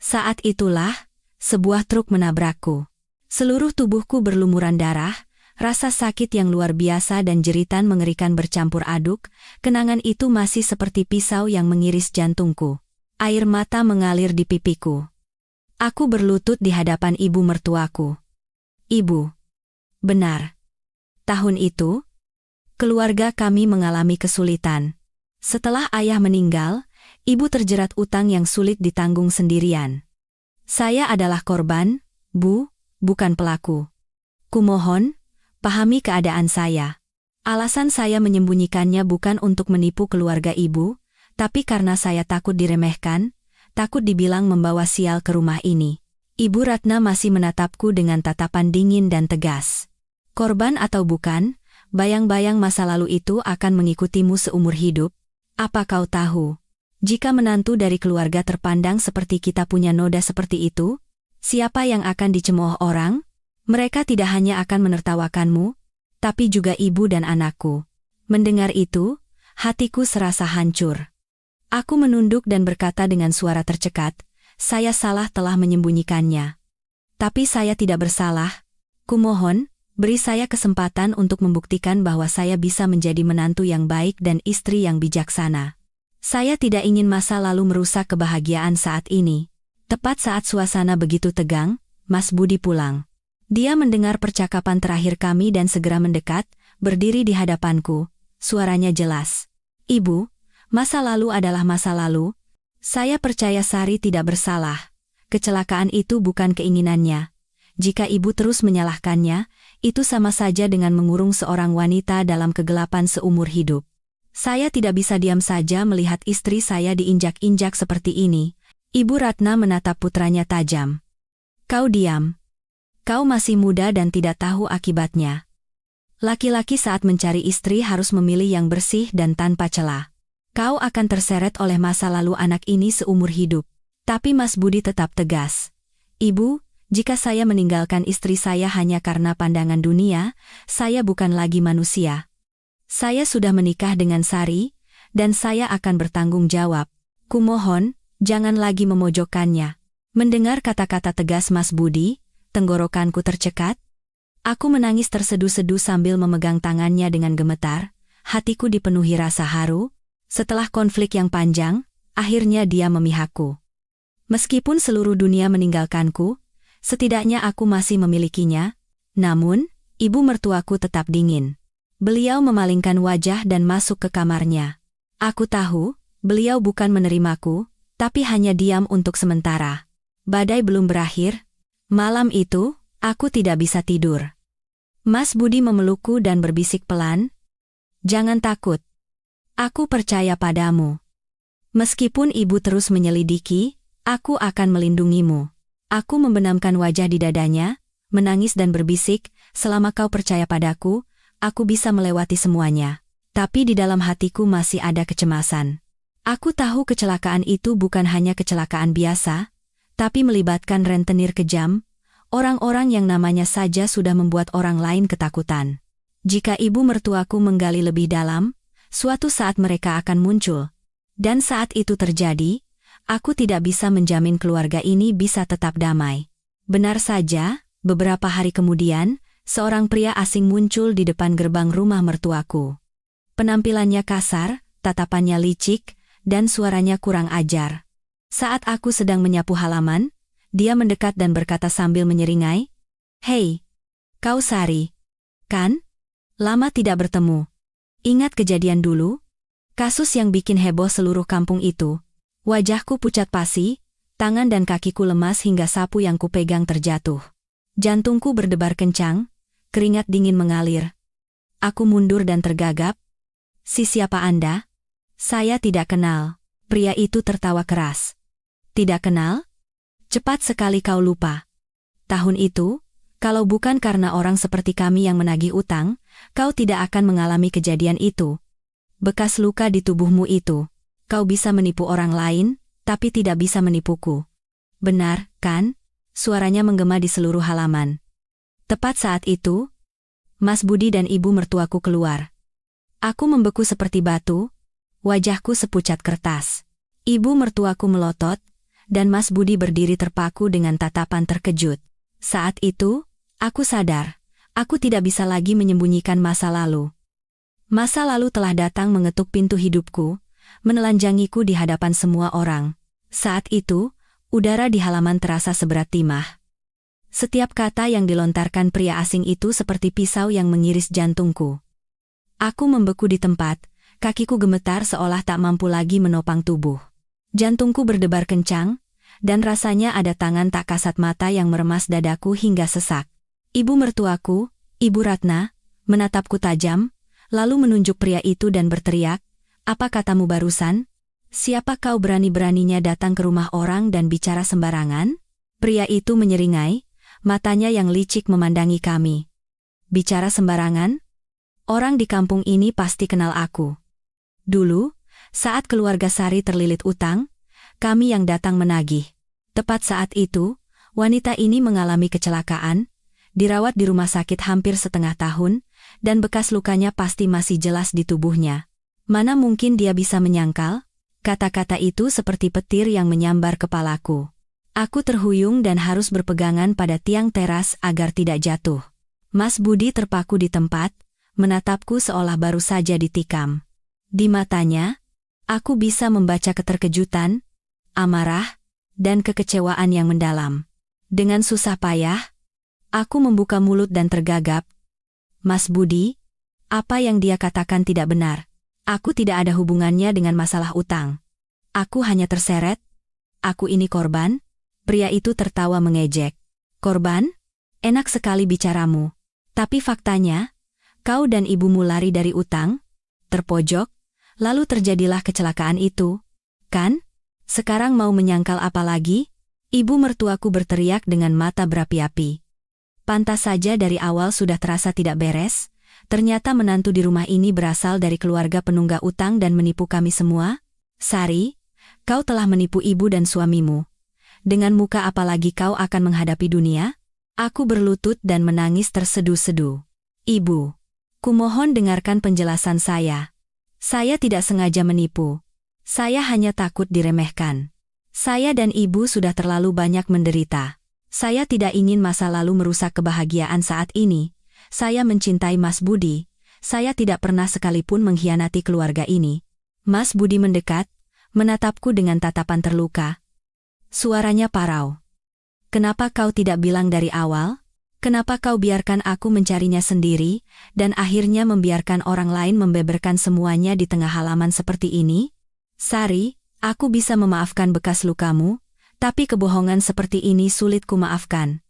Saat itulah, sebuah truk menabrakku. Seluruh tubuhku berlumuran darah, rasa sakit yang luar biasa dan jeritan mengerikan bercampur aduk. Kenangan itu masih seperti pisau yang mengiris jantungku. Air mata mengalir di pipiku. Aku berlutut di hadapan ibu mertuaku. "Ibu." "Benar. Tahun itu, keluarga kami mengalami kesulitan. Setelah ayah meninggal, ibu terjerat utang yang sulit ditanggung sendirian. Saya adalah korban, Bu, bukan pelaku. Kumohon, pahami keadaan saya. Alasan saya menyembunyikannya bukan untuk menipu keluarga ibu, tapi karena saya takut diremehkan, takut dibilang membawa sial ke rumah ini." Ibu Ratna masih menatapku dengan tatapan dingin dan tegas. Korban atau bukan, bayang-bayang masa lalu itu akan mengikutimu seumur hidup. Apa kau tahu? Jika menantu dari keluarga terpandang seperti kita punya noda seperti itu, siapa yang akan dicemooh orang? Mereka tidak hanya akan menertawakanmu, tapi juga ibu dan anakku. Mendengar itu, hatiku serasa hancur. Aku menunduk dan berkata dengan suara tercekat, saya salah telah menyembunyikannya. Tapi saya tidak bersalah. Kumohon, beri saya kesempatan untuk membuktikan bahwa saya bisa menjadi menantu yang baik dan istri yang bijaksana. Saya tidak ingin masa lalu merusak kebahagiaan saat ini. Tepat saat suasana begitu tegang, Mas Budi pulang. Dia mendengar percakapan terakhir kami dan segera mendekat, berdiri di hadapanku. Suaranya jelas. Ibu, masa lalu adalah masa lalu. Saya percaya Sari tidak bersalah. Kecelakaan itu bukan keinginannya. Jika ibu terus menyalahkannya, itu sama saja dengan mengurung seorang wanita dalam kegelapan seumur hidup. Saya tidak bisa diam saja melihat istri saya diinjak-injak seperti ini. Ibu Ratna menatap putranya tajam. Kau diam. Kau masih muda dan tidak tahu akibatnya. Laki-laki saat mencari istri harus memilih yang bersih dan tanpa celah. Kau akan terseret oleh masa lalu anak ini seumur hidup. Tapi Mas Budi tetap tegas. Ibu, jika saya meninggalkan istri saya hanya karena pandangan dunia, saya bukan lagi manusia. Saya sudah menikah dengan Sari, dan saya akan bertanggung jawab. Kumohon, jangan lagi memojokkannya. Mendengar kata-kata tegas Mas Budi, tenggorokanku tercekat. Aku menangis terseduh-seduh sambil memegang tangannya dengan gemetar. Hatiku dipenuhi rasa haru. Setelah konflik yang panjang, akhirnya dia memihakku. Meskipun seluruh dunia meninggalkanku, setidaknya aku masih memilikinya. Namun, ibu mertuaku tetap dingin. Beliau memalingkan wajah dan masuk ke kamarnya. Aku tahu, beliau bukan menerimaku, tapi hanya diam untuk sementara. Badai belum berakhir. Malam itu, aku tidak bisa tidur. Mas Budi memelukku dan berbisik pelan, jangan takut. Aku percaya padamu. Meskipun ibu terus menyelidiki, aku akan melindungimu. Aku membenamkan wajah di dadanya, menangis dan berbisik, selama kau percaya padaku, aku bisa melewati semuanya. Tapi di dalam hatiku masih ada kecemasan. Aku tahu kecelakaan itu bukan hanya kecelakaan biasa, tapi melibatkan rentenir kejam, orang-orang yang namanya saja sudah membuat orang lain ketakutan. Jika ibu mertuaku menggali lebih dalam, suatu saat mereka akan muncul. Dan saat itu terjadi, aku tidak bisa menjamin keluarga ini bisa tetap damai. Benar saja, beberapa hari kemudian, seorang pria asing muncul di depan gerbang rumah mertuaku. Penampilannya kasar, tatapannya licik, dan suaranya kurang ajar. Saat aku sedang menyapu halaman, dia mendekat dan berkata sambil menyeringai, "Hei, kau Sari, kan? Lama tidak bertemu. Ingat kejadian dulu? Kasus yang bikin heboh seluruh kampung itu." Wajahku pucat pasi, tangan dan kakiku lemas hingga sapu yang kupegang terjatuh. Jantungku berdebar kencang, keringat dingin mengalir. Aku mundur dan tergagap. Siapa Anda? Saya tidak kenal. Pria itu tertawa keras. Tidak kenal? Cepat sekali kau lupa. Tahun itu, kalau bukan karena orang seperti kami yang menagih utang, kau tidak akan mengalami kejadian itu. Bekas luka di tubuhmu itu. Kau bisa menipu orang lain, tapi tidak bisa menipuku. Benar, kan? Suaranya menggema di seluruh halaman. Tepat saat itu, Mas Budi dan ibu mertuaku keluar. Aku membeku seperti batu, wajahku sepucat kertas. Ibu mertuaku melotot, dan Mas Budi berdiri terpaku dengan tatapan terkejut. Saat itu, aku sadar, aku tidak bisa lagi menyembunyikan masa lalu. Masa lalu telah datang mengetuk pintu hidupku, menelanjangiku di hadapan semua orang. Saat itu, udara di halaman terasa seberat timah. Setiap kata yang dilontarkan pria asing itu seperti pisau yang mengiris jantungku. Aku membeku di tempat, kakiku gemetar seolah tak mampu lagi menopang tubuh. Jantungku berdebar kencang, dan rasanya ada tangan tak kasat mata yang meremas dadaku hingga sesak. Ibu mertuaku, Ibu Ratna, menatapku tajam, lalu menunjuk pria itu dan berteriak, "Apa katamu barusan? Siapa kau berani-beraninya datang ke rumah orang dan bicara sembarangan?" Pria itu menyeringai, matanya yang licik memandangi kami. Bicara sembarangan? Orang di kampung ini pasti kenal aku. Dulu, saat keluarga Sari terlilit utang, kami yang datang menagih. Tepat saat itu, wanita ini mengalami kecelakaan, dirawat di rumah sakit hampir setengah tahun, dan bekas lukanya pasti masih jelas di tubuhnya. Mana mungkin dia bisa menyangkal? Kata-kata itu seperti petir yang menyambar kepalaku. Aku terhuyung dan harus berpegangan pada tiang teras agar tidak jatuh. Mas Budi terpaku di tempat, menatapku seolah baru saja ditikam. Di matanya, aku bisa membaca keterkejutan, amarah, dan kekecewaan yang mendalam. Dengan susah payah, aku membuka mulut dan tergagap. Mas Budi, apa yang dia katakan tidak benar. Aku tidak ada hubungannya dengan masalah utang. Aku hanya terseret. Aku ini korban. Pria itu tertawa mengejek. Korban? Enak sekali bicaramu. Tapi faktanya, kau dan ibumu lari dari utang, terpojok, lalu terjadilah kecelakaan itu. Kan? Sekarang mau menyangkal apa lagi? Ibu mertuaku berteriak dengan mata berapi-api. Pantas saja dari awal sudah terasa tidak beres. Ternyata menantu di rumah ini berasal dari keluarga penunggak utang dan menipu kami semua. Sari, kau telah menipu ibu dan suamimu. Dengan muka apa lagi kau akan menghadapi dunia? Aku berlutut dan menangis tersedu-sedu. Ibu, kumohon dengarkan penjelasan saya. Saya tidak sengaja menipu. Saya hanya takut diremehkan. Saya dan ibu sudah terlalu banyak menderita. Saya tidak ingin masa lalu merusak kebahagiaan saat ini. Saya mencintai Mas Budi. Saya tidak pernah sekalipun mengkhianati keluarga ini. Mas Budi mendekat, menatapku dengan tatapan terluka. Suaranya parau. Kenapa kau tidak bilang dari awal? Kenapa kau biarkan aku mencarinya sendiri, dan akhirnya membiarkan orang lain membeberkan semuanya di tengah halaman seperti ini? Sari, aku bisa memaafkan bekas lukamu, tapi kebohongan seperti ini sulit kumaafkan.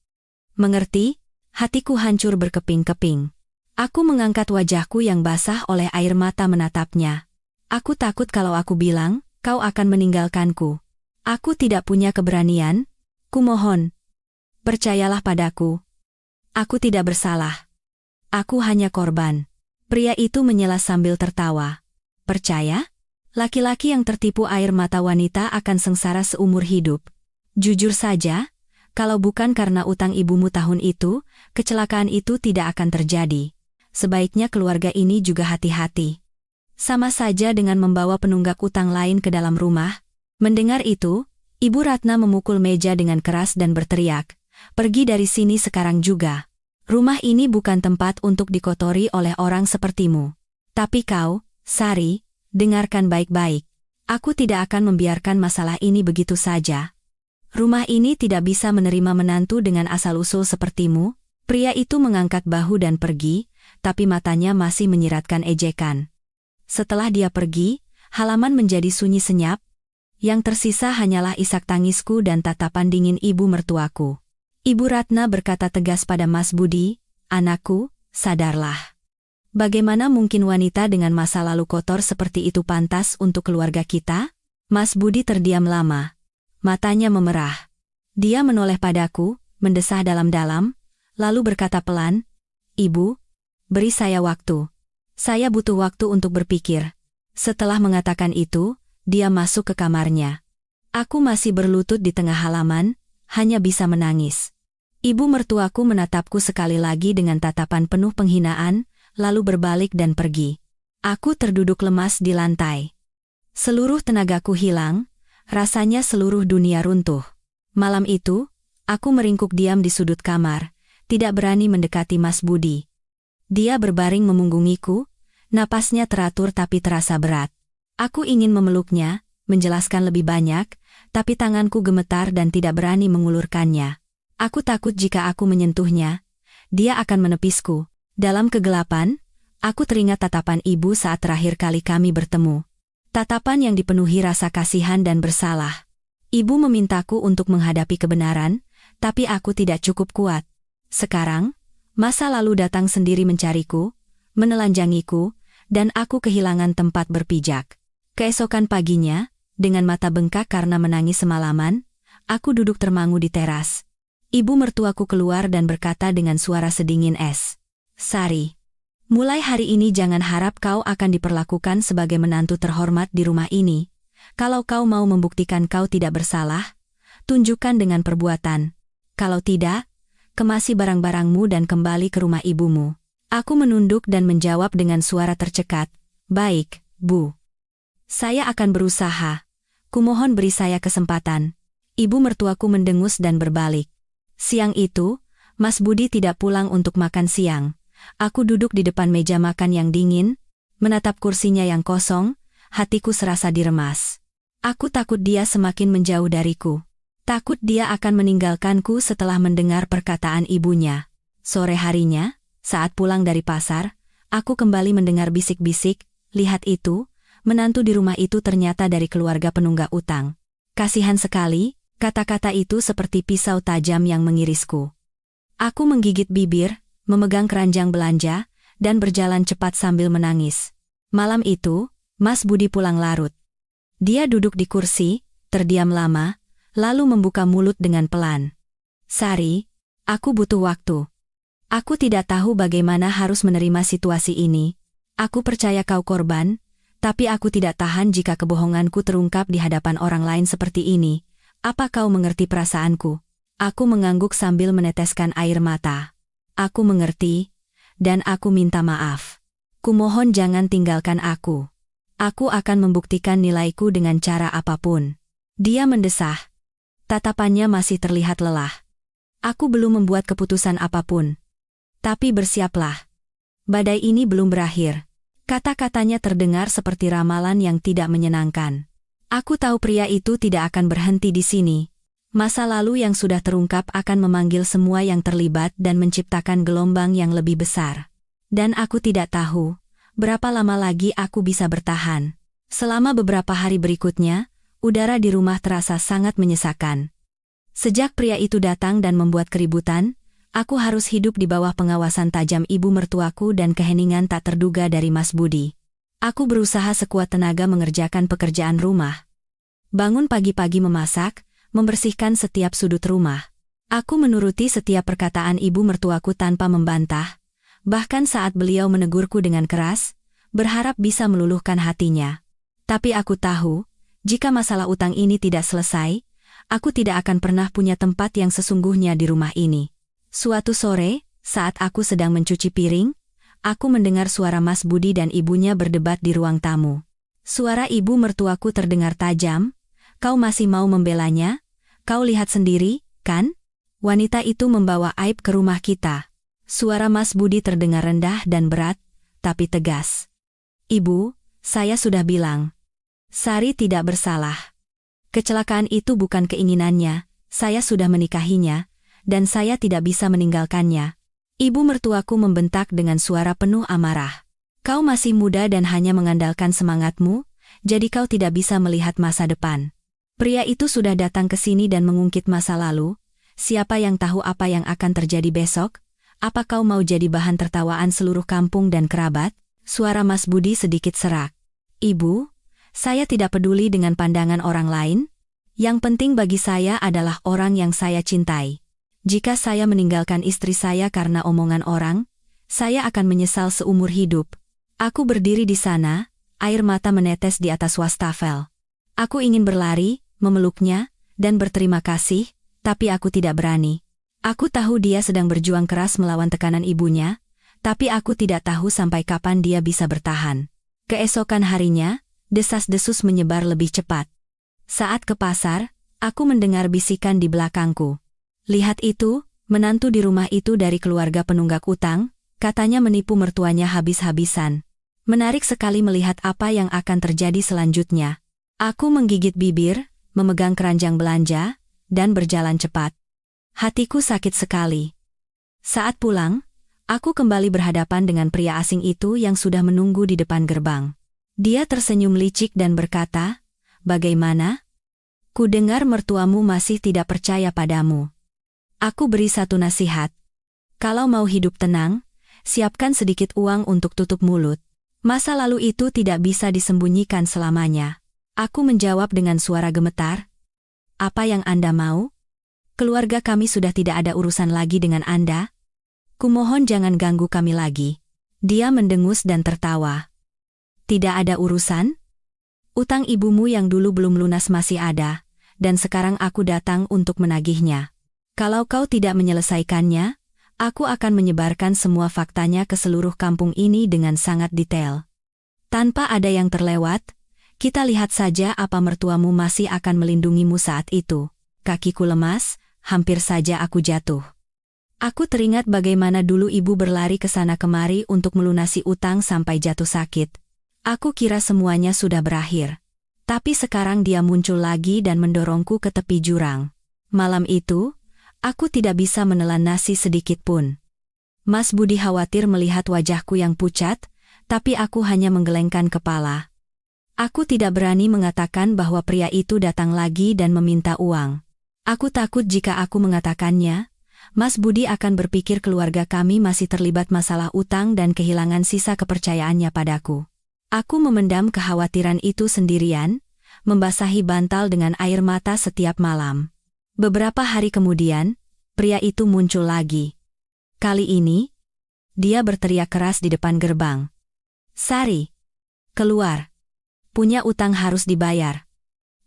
Mengerti? Hatiku hancur berkeping-keping. Aku mengangkat wajahku yang basah oleh air mata menatapnya. Aku takut kalau aku bilang, kau akan meninggalkanku. Aku tidak punya keberanian. Kumohon, percayalah padaku. Aku tidak bersalah. Aku hanya korban. Pria itu menyela sambil tertawa. Percaya? Laki-laki yang tertipu air mata wanita akan sengsara seumur hidup. Jujur saja, kalau bukan karena utang ibumu tahun itu, kecelakaan itu tidak akan terjadi. Sebaiknya keluarga ini juga hati-hati. Sama saja dengan membawa penunggak utang lain ke dalam rumah. Mendengar itu, Ibu Ratna memukul meja dengan keras dan berteriak, "Pergi dari sini sekarang juga. Rumah ini bukan tempat untuk dikotori oleh orang sepertimu. Tapi kau, Sari, dengarkan baik-baik. Aku tidak akan membiarkan masalah ini begitu saja. Rumah ini tidak bisa menerima menantu dengan asal-usul sepertimu." Pria itu mengangkat bahu dan pergi, tapi matanya masih menyiratkan ejekan. Setelah dia pergi, halaman menjadi sunyi senyap. Yang tersisa hanyalah isak tangisku dan tatapan dingin ibu mertuaku. Ibu Ratna berkata tegas pada Mas Budi, "Anakku, sadarlah. Bagaimana mungkin wanita dengan masa lalu kotor seperti itu pantas untuk keluarga kita?" Mas Budi terdiam lama. Matanya memerah. Dia menoleh padaku, mendesah dalam-dalam, lalu berkata pelan, "Ibu, beri saya waktu. Saya butuh waktu untuk berpikir." Setelah mengatakan itu, dia masuk ke kamarnya. Aku masih berlutut di tengah halaman, hanya bisa menangis. Ibu mertuaku menatapku sekali lagi dengan tatapan penuh penghinaan, lalu berbalik dan pergi. Aku terduduk lemas di lantai. Seluruh tenagaku hilang, rasanya seluruh dunia runtuh. Malam itu, aku meringkuk diam di sudut kamar, tidak berani mendekati Mas Budi. Dia berbaring memunggungiku, napasnya teratur tapi terasa berat. Aku ingin memeluknya, menjelaskan lebih banyak, tapi tanganku gemetar dan tidak berani mengulurkannya. Aku takut jika aku menyentuhnya, dia akan menepisku. Dalam kegelapan, aku teringat tatapan ibu saat terakhir kali kami bertemu. Tatapan yang dipenuhi rasa kasihan dan bersalah. Ibu memintaku untuk menghadapi kebenaran, tapi aku tidak cukup kuat. Sekarang, masa lalu datang sendiri mencariku, menelanjangiku, dan aku kehilangan tempat berpijak. Keesokan paginya, dengan mata bengkak karena menangis semalaman, aku duduk termangu di teras. Ibu mertuaku keluar dan berkata dengan suara sedingin es, Sari. Mulai hari ini jangan harap kau akan diperlakukan sebagai menantu terhormat di rumah ini. Kalau kau mau membuktikan kau tidak bersalah, tunjukkan dengan perbuatan. Kalau tidak, kemasi barang-barangmu dan kembali ke rumah ibumu. Aku menunduk dan menjawab dengan suara tercekat, "Baik, Bu. Saya akan berusaha. Kumohon beri saya kesempatan." Ibu mertuaku mendengus dan berbalik. Siang itu, Mas Budi tidak pulang untuk makan siang. Aku duduk di depan meja makan yang dingin, menatap kursinya yang kosong, hatiku serasa diremas. Aku takut dia semakin menjauh dariku. Takut dia akan meninggalkanku setelah mendengar perkataan ibunya. Sore harinya, saat pulang dari pasar, aku kembali mendengar bisik-bisik, "Lihat itu, menantu di rumah itu ternyata dari keluarga penunggak utang." Kasihan sekali, kata-kata itu seperti pisau tajam yang mengirisku. Aku menggigit bibir, memegang keranjang belanja, dan berjalan cepat sambil menangis. Malam itu, Mas Budi pulang larut. Dia duduk di kursi, terdiam lama, lalu membuka mulut dengan pelan. "Sari, aku butuh waktu. Aku tidak tahu bagaimana harus menerima situasi ini. Aku percaya kau korban, tapi aku tidak tahan jika kebohonganku terungkap di hadapan orang lain seperti ini. Apa kau mengerti perasaanku?" Aku mengangguk sambil meneteskan air mata. "Aku mengerti, dan aku minta maaf. Kumohon jangan tinggalkan aku. Aku akan membuktikan nilaiku dengan cara apapun." Dia mendesah. Tatapannya masih terlihat lelah. "Aku belum membuat keputusan apapun. Tapi bersiaplah. Badai ini belum berakhir." Kata-katanya terdengar seperti ramalan yang tidak menyenangkan. Aku tahu pria itu tidak akan berhenti di sini. Masa lalu yang sudah terungkap akan memanggil semua yang terlibat dan menciptakan gelombang yang lebih besar. Dan aku tidak tahu berapa lama lagi aku bisa bertahan. Selama beberapa hari berikutnya, udara di rumah terasa sangat menyesakan. Sejak pria itu datang dan membuat keributan, aku harus hidup di bawah pengawasan tajam ibu mertuaku dan keheningan tak terduga dari Mas Budi. Aku berusaha sekuat tenaga mengerjakan pekerjaan rumah. Bangun pagi-pagi memasak, membersihkan setiap sudut rumah. Aku menuruti setiap perkataan ibu mertuaku tanpa membantah, bahkan saat beliau menegurku dengan keras, berharap bisa meluluhkan hatinya. Tapi aku tahu, jika masalah utang ini tidak selesai, aku tidak akan pernah punya tempat yang sesungguhnya di rumah ini. Suatu sore, saat aku sedang mencuci piring, aku mendengar suara Mas Budi dan ibunya berdebat di ruang tamu. Suara ibu mertuaku terdengar tajam, "Kau masih mau membelanya? Kau lihat sendiri, kan? Wanita itu membawa aib ke rumah kita." Suara Mas Budi terdengar rendah dan berat, tapi tegas. "Ibu, saya sudah bilang. Sari tidak bersalah. Kecelakaan itu bukan keinginannya, saya sudah menikahinya, dan saya tidak bisa meninggalkannya." Ibu mertuaku membentak dengan suara penuh amarah. "Kau masih muda dan hanya mengandalkan semangatmu, jadi kau tidak bisa melihat masa depan. Pria itu sudah datang ke sini dan mengungkit masa lalu. Siapa yang tahu apa yang akan terjadi besok? Apa kau mau jadi bahan tertawaan seluruh kampung dan kerabat?" Suara Mas Budi sedikit serak. "Ibu, saya tidak peduli dengan pandangan orang lain. Yang penting bagi saya adalah orang yang saya cintai. Jika saya meninggalkan istri saya karena omongan orang, saya akan menyesal seumur hidup." Aku berdiri di sana, air mata menetes di atas wastafel. Aku ingin berlari, memeluknya, dan berterima kasih, tapi aku tidak berani. Aku tahu dia sedang berjuang keras melawan tekanan ibunya, tapi aku tidak tahu sampai kapan dia bisa bertahan. Keesokan harinya, desas-desus menyebar lebih cepat. Saat ke pasar, aku mendengar bisikan di belakangku. "Lihat itu, menantu di rumah itu dari keluarga penunggak utang, katanya menipu mertuanya habis-habisan. Menarik sekali melihat apa yang akan terjadi selanjutnya." Aku menggigit bibir, memegang keranjang belanja, dan berjalan cepat. Hatiku sakit sekali. Saat pulang, aku kembali berhadapan dengan pria asing itu yang sudah menunggu di depan gerbang. Dia tersenyum licik dan berkata, "Bagaimana? Kudengar mertuamu masih tidak percaya padamu." Aku beri satu nasihat. "Kalau mau hidup tenang, siapkan sedikit uang untuk tutup mulut. Masa lalu itu tidak bisa disembunyikan selamanya." Aku menjawab dengan suara gemetar, "Apa yang Anda mau? Keluarga kami sudah tidak ada urusan lagi dengan Anda." Kumohon jangan ganggu kami lagi. Dia mendengus dan tertawa. Tidak ada urusan? Utang ibumu yang dulu belum lunas masih ada, dan sekarang aku datang untuk menagihnya. Kalau kau tidak menyelesaikannya, aku akan menyebarkan semua faktanya ke seluruh kampung ini dengan sangat detail. Tanpa ada yang terlewat, kita lihat saja apa mertuamu masih akan melindungimu saat itu. Kakiku lemas, hampir saja aku jatuh. Aku teringat bagaimana dulu ibu berlari ke sana kemari untuk melunasi utang sampai jatuh sakit. Aku kira semuanya sudah berakhir. Tapi sekarang dia muncul lagi dan mendorongku ke tepi jurang. Malam itu, aku tidak bisa menelan nasi sedikit pun. Mas Budi khawatir melihat wajahku yang pucat, tapi aku hanya menggelengkan kepala. Aku tidak berani mengatakan bahwa pria itu datang lagi dan meminta uang. Aku takut jika aku mengatakannya, Mas Budi akan berpikir keluarga kami masih terlibat masalah utang dan kehilangan sisa kepercayaannya padaku. Aku memendam kekhawatiran itu sendirian, membasahi bantal dengan air mata setiap malam. Beberapa hari kemudian, pria itu muncul lagi. Kali ini, dia berteriak keras di depan gerbang. "Sari, keluar. Punya utang harus dibayar."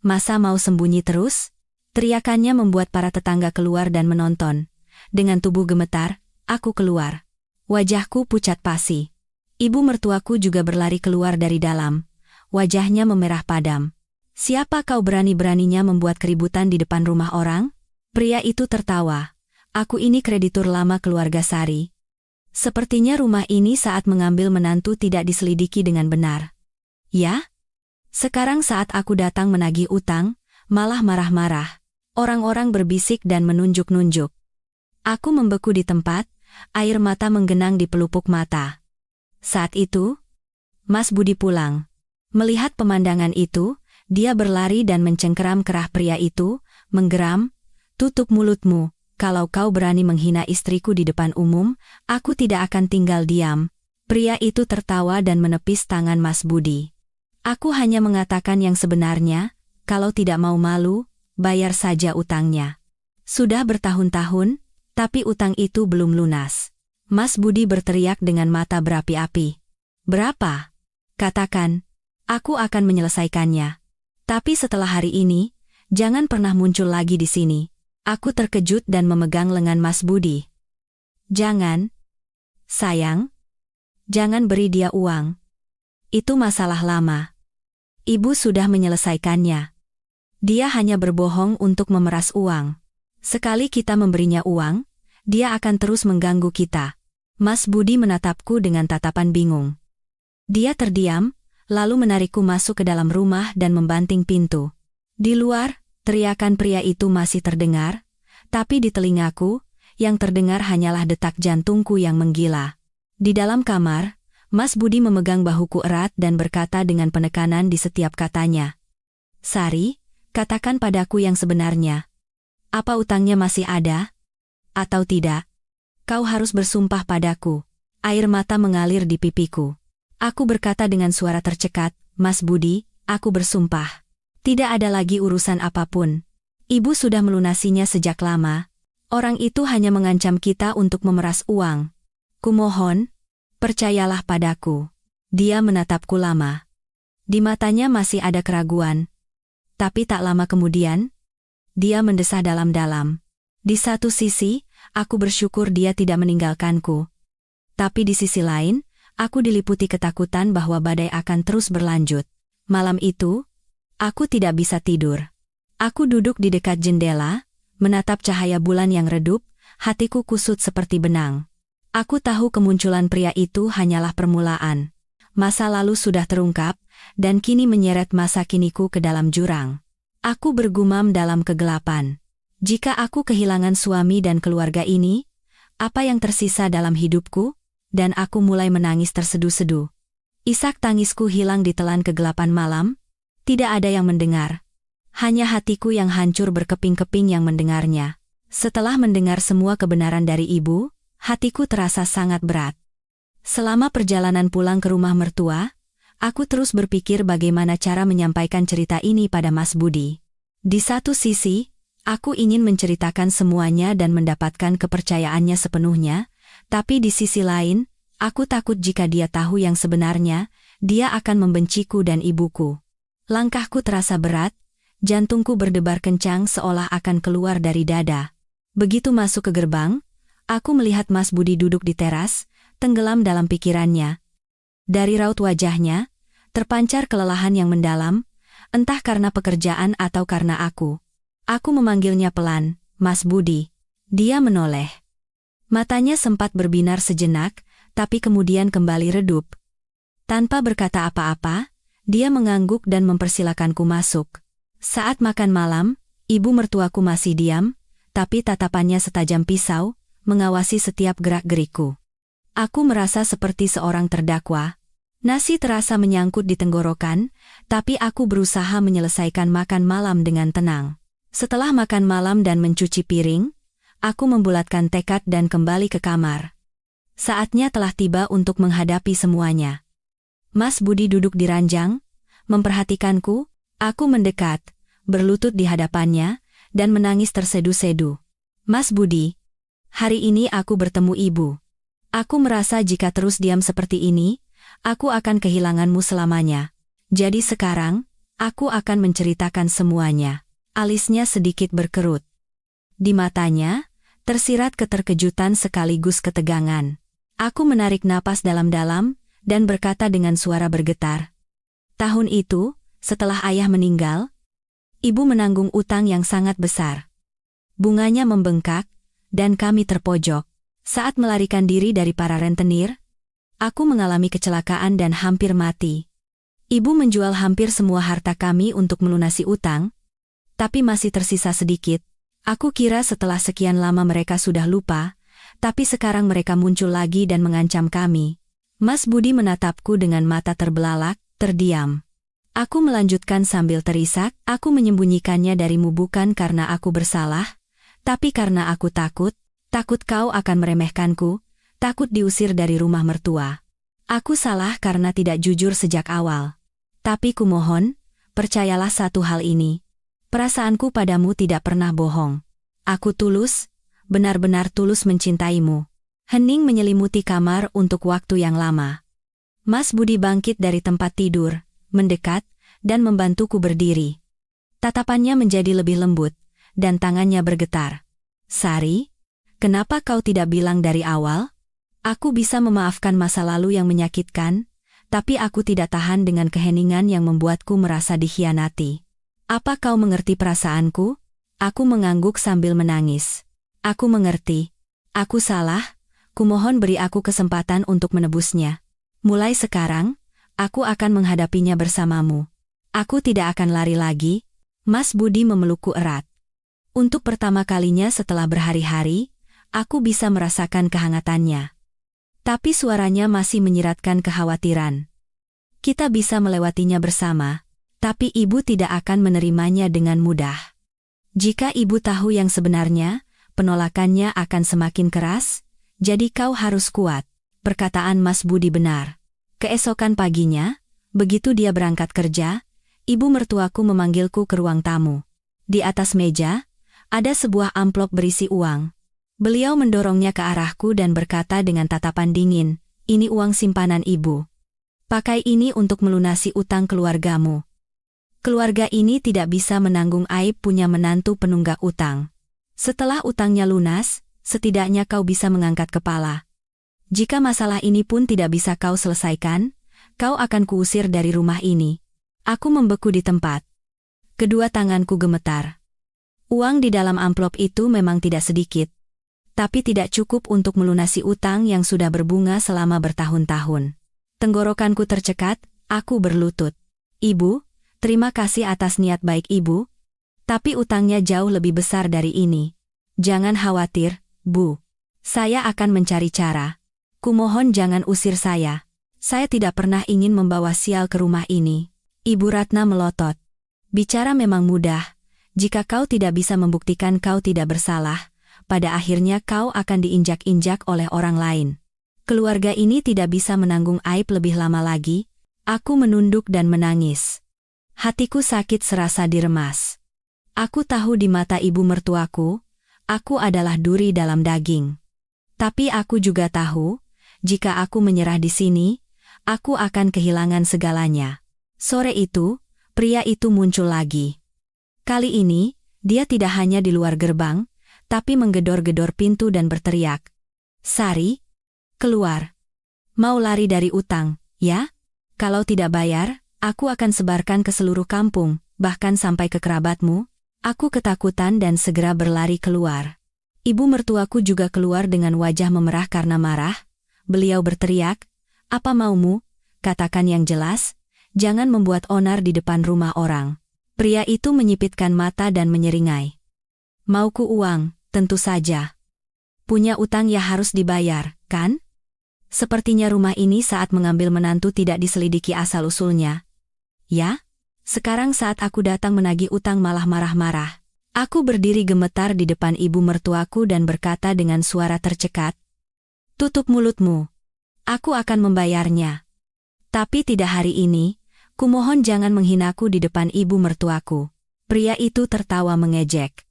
Masa mau sembunyi terus? Teriakannya membuat para tetangga keluar dan menonton. Dengan tubuh gemetar, aku keluar. Wajahku pucat pasi. Ibu mertuaku juga berlari keluar dari dalam. Wajahnya memerah padam. "Siapa kau berani-beraninya membuat keributan di depan rumah orang?" Pria itu tertawa. "Aku ini kreditur lama keluarga Sari. Sepertinya rumah ini saat mengambil menantu tidak diselidiki dengan benar." "Ya? Sekarang saat aku datang menagih utang, malah marah-marah. Orang-orang berbisik dan menunjuk-nunjuk." Aku membeku di tempat, air mata menggenang di pelupuk mata. Saat itu, Mas Budi pulang. Melihat pemandangan itu, dia berlari dan mencengkeram kerah pria itu, menggeram, "Tutup mulutmu. Kalau kau berani menghina istriku di depan umum, aku tidak akan tinggal diam." Pria itu tertawa dan menepis tangan Mas Budi. "Aku hanya mengatakan yang sebenarnya, kalau tidak mau malu, bayar saja utangnya. Sudah bertahun-tahun, tapi utang itu belum lunas." Mas Budi berteriak dengan mata berapi-api. "Berapa? Katakan, aku akan menyelesaikannya. Tapi setelah hari ini, jangan pernah muncul lagi di sini." Aku terkejut dan memegang lengan Mas Budi. "Jangan. Sayang. Jangan beri dia uang. Itu masalah lama. Ibu sudah menyelesaikannya. Dia hanya berbohong untuk memeras uang. Sekali kita memberinya uang, dia akan terus mengganggu kita." Mas Budi menatapku dengan tatapan bingung. Dia terdiam, lalu menarikku masuk ke dalam rumah dan membanting pintu. Di luar, teriakan pria itu masih terdengar, tapi di telingaku, yang terdengar hanyalah detak jantungku yang menggila. Di dalam kamar, Mas Budi memegang bahuku erat dan berkata dengan penekanan di setiap katanya, "Sari, katakan padaku yang sebenarnya. Apa utangnya masih ada? Atau tidak? Kau harus bersumpah padaku." Air mata mengalir di pipiku. Aku berkata dengan suara tercekat, "Mas Budi, aku bersumpah. Tidak ada lagi urusan apapun. Ibu sudah melunasinya sejak lama. Orang itu hanya mengancam kita untuk memeras uang. Kumohon, percayalah padaku." Dia menatapku lama. Di matanya masih ada keraguan. Tapi tak lama kemudian, dia mendesah dalam-dalam. Di satu sisi, aku bersyukur dia tidak meninggalkanku. Tapi di sisi lain, aku diliputi ketakutan bahwa badai akan terus berlanjut. Malam itu, aku tidak bisa tidur. Aku duduk di dekat jendela, menatap cahaya bulan yang redup, hatiku kusut seperti benang. Aku tahu kemunculan pria itu hanyalah permulaan. Masa lalu sudah terungkap, dan kini menyeret masa kiniku ke dalam jurang. Aku bergumam dalam kegelapan. Jika aku kehilangan suami dan keluarga ini, apa yang tersisa dalam hidupku? Dan aku mulai menangis terseduh-seduh. Isak tangisku hilang di telan kegelapan malam. Tidak ada yang mendengar. Hanya hatiku yang hancur berkeping-keping yang mendengarnya. Setelah mendengar semua kebenaran dari ibu, hatiku terasa sangat berat. Selama perjalanan pulang ke rumah mertua, aku terus berpikir bagaimana cara menyampaikan cerita ini pada Mas Budi. Di satu sisi, aku ingin menceritakan semuanya dan mendapatkan kepercayaannya sepenuhnya, Tapi di sisi lain, aku takut jika dia tahu yang sebenarnya, dia akan membenciku dan ibuku. Langkahku terasa berat, jantungku berdebar kencang seolah akan keluar dari dada. Begitu masuk ke gerbang, aku melihat Mas Budi duduk di teras, tenggelam dalam pikirannya. Dari raut wajahnya, terpancar kelelahan yang mendalam, entah karena pekerjaan atau karena aku. Aku memanggilnya pelan, "Mas Budi." Dia menoleh. Matanya sempat berbinar sejenak, tapi kemudian kembali redup. Tanpa berkata apa-apa, dia mengangguk dan mempersilakanku masuk. Saat makan malam, ibu mertuaku masih diam, tapi tatapannya setajam pisau, mengawasi setiap gerak-gerikku. Aku merasa seperti seorang terdakwa. Nasi terasa menyangkut di tenggorokan, tapi aku berusaha menyelesaikan makan malam dengan tenang. Setelah makan malam dan mencuci piring, aku membulatkan tekad dan kembali ke kamar. Saatnya telah tiba untuk menghadapi semuanya. Mas Budi duduk di ranjang, memperhatikanku, aku mendekat, berlutut di hadapannya, dan menangis tersedu-sedu. "Mas Budi, hari ini aku bertemu ibu. Aku merasa jika terus diam seperti ini, aku akan kehilanganmu selamanya. Jadi sekarang, aku akan menceritakan semuanya." Alisnya sedikit berkerut. Di matanya, tersirat keterkejutan sekaligus ketegangan. Aku menarik napas dalam-dalam, dan berkata dengan suara bergetar. "Tahun itu, setelah ayah meninggal, ibu menanggung utang yang sangat besar. Bunganya membengkak, dan kami terpojok. Saat melarikan diri dari para rentenir, aku mengalami kecelakaan dan hampir mati. Ibu menjual hampir semua harta kami untuk melunasi utang, tapi masih tersisa sedikit. Aku kira setelah sekian lama mereka sudah lupa, tapi sekarang mereka muncul lagi dan mengancam kami." Mas Budi menatapku dengan mata terbelalak, terdiam. Aku melanjutkan sambil terisak, "Aku menyembunyikannya darimu bukan karena aku bersalah, tapi karena aku takut kau akan meremehkanku, takut diusir dari rumah mertua. Aku salah karena tidak jujur sejak awal. Tapi kumohon, percayalah satu hal ini. Perasaanku padamu tidak pernah bohong. Aku tulus, benar-benar tulus mencintaimu." Hening menyelimuti kamar untuk waktu yang lama. Mas Budi bangkit dari tempat tidur, mendekat, dan membantuku berdiri. Tatapannya menjadi lebih lembut, dan tangannya bergetar. "Sari, kenapa kau tidak bilang dari awal? Aku bisa memaafkan masa lalu yang menyakitkan, tapi aku tidak tahan dengan keheningan yang membuatku merasa dikhianati. Apa kau mengerti perasaanku?" Aku mengangguk sambil menangis. "Aku mengerti. Aku salah, kumohon beri aku kesempatan untuk menebusnya. Mulai sekarang, aku akan menghadapinya bersamamu. Aku tidak akan lari lagi." Mas Budi memelukku erat. Untuk pertama kalinya setelah berhari-hari, aku bisa merasakan kehangatannya. Tapi suaranya masih menyiratkan kekhawatiran. "Kita bisa melewatinya bersama, tapi ibu tidak akan menerimanya dengan mudah. Jika ibu tahu yang sebenarnya, penolakannya akan semakin keras, jadi kau harus kuat." Perkataan Mas Budi benar. Keesokan paginya, begitu dia berangkat kerja, ibu mertuaku memanggilku ke ruang tamu. Di atas meja, ada sebuah amplop berisi uang. Beliau mendorongnya ke arahku dan berkata dengan tatapan dingin, "Ini uang simpanan ibu. Pakai ini untuk melunasi utang keluargamu. Keluarga ini tidak bisa menanggung aib punya menantu penunggak utang. Setelah utangnya lunas, setidaknya kau bisa mengangkat kepala. Jika masalah ini pun tidak bisa kau selesaikan, kau akan kuusir dari rumah ini." Aku membeku di tempat. Kedua tanganku gemetar. Uang di dalam amplop itu memang tidak sedikit, tapi tidak cukup untuk melunasi utang yang sudah berbunga selama bertahun-tahun. Tenggorokanku tercekat, aku berlutut. "Ibu, terima kasih atas niat baik ibu, tapi utangnya jauh lebih besar dari ini. Jangan khawatir, Bu. Saya akan mencari cara. Kumohon jangan usir saya. Saya tidak pernah ingin membawa sial ke rumah ini." Ibu Ratna melotot. "Bicara memang mudah. Jika kau tidak bisa membuktikan kau tidak bersalah, pada akhirnya kau akan diinjak-injak oleh orang lain. Keluarga ini tidak bisa menanggung aib lebih lama lagi." Aku menunduk dan menangis. Hatiku sakit serasa diremas. Aku tahu di mata ibu mertuaku, aku adalah duri dalam daging. Tapi aku juga tahu, jika aku menyerah di sini, aku akan kehilangan segalanya. Sore itu, pria itu muncul lagi. Kali ini, dia tidak hanya di luar gerbang, tapi menggedor-gedor pintu dan berteriak. Sari, keluar. Mau lari dari utang, ya? Kalau tidak bayar, aku akan sebarkan ke seluruh kampung, bahkan sampai ke kerabatmu. Aku ketakutan dan segera berlari keluar. Ibu mertuaku juga keluar dengan wajah memerah karena marah. Beliau berteriak, "Apa maumu? Katakan yang jelas, jangan membuat onar di depan rumah orang." Pria itu menyipitkan mata dan menyeringai. "Mauku uang, tentu saja. Punya utang ya harus dibayar, kan? Sepertinya rumah ini saat mengambil menantu tidak diselidiki asal-usulnya. Ya? Sekarang saat aku datang menagih utang malah marah-marah." Aku berdiri gemetar di depan ibu mertuaku dan berkata dengan suara tercekat, "Tutup mulutmu. Aku akan membayarnya. Tapi tidak hari ini, kumohon jangan menghinaku di depan ibu mertuaku." Pria itu tertawa mengejek.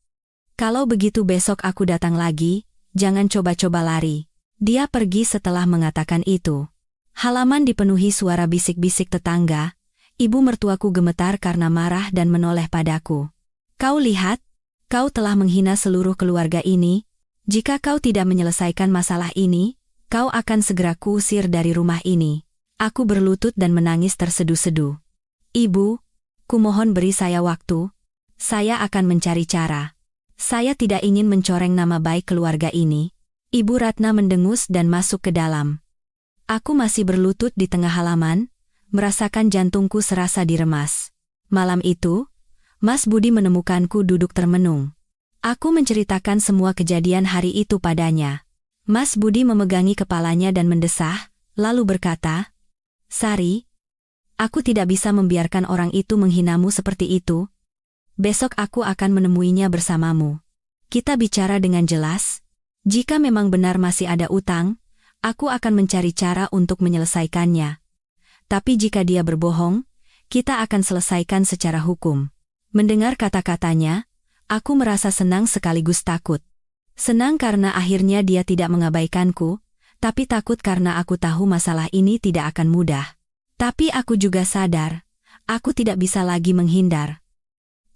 "Kalau begitu besok aku datang lagi, jangan coba-coba lari." Dia pergi setelah mengatakan itu. Halaman dipenuhi suara bisik-bisik tetangga. Ibu mertuaku gemetar karena marah dan menoleh padaku. "Kau lihat? Kau telah menghina seluruh keluarga ini. Jika kau tidak menyelesaikan masalah ini, kau akan segera kuusir dari rumah ini." Aku berlutut dan menangis terseduh-seduh. "Ibu, kumohon beri saya waktu. Saya akan mencari cara. Saya tidak ingin mencoreng nama baik keluarga ini." Ibu Ratna mendengus dan masuk ke dalam. Aku masih berlutut di tengah halaman, merasakan jantungku serasa diremas. Malam itu, Mas Budi menemukanku duduk termenung. Aku menceritakan semua kejadian hari itu padanya. Mas Budi memegangi kepalanya dan mendesah, lalu berkata, "Sari, aku tidak bisa membiarkan orang itu menghinamu seperti itu. Besok aku akan menemuinya bersamamu. Kita bicara dengan jelas. Jika memang benar masih ada utang, aku akan mencari cara untuk menyelesaikannya. Tapi jika dia berbohong, kita akan selesaikan secara hukum." Mendengar kata-katanya, aku merasa senang sekaligus takut. Senang karena akhirnya dia tidak mengabaikanku, tapi takut karena aku tahu masalah ini tidak akan mudah. Tapi aku juga sadar, aku tidak bisa lagi menghindar.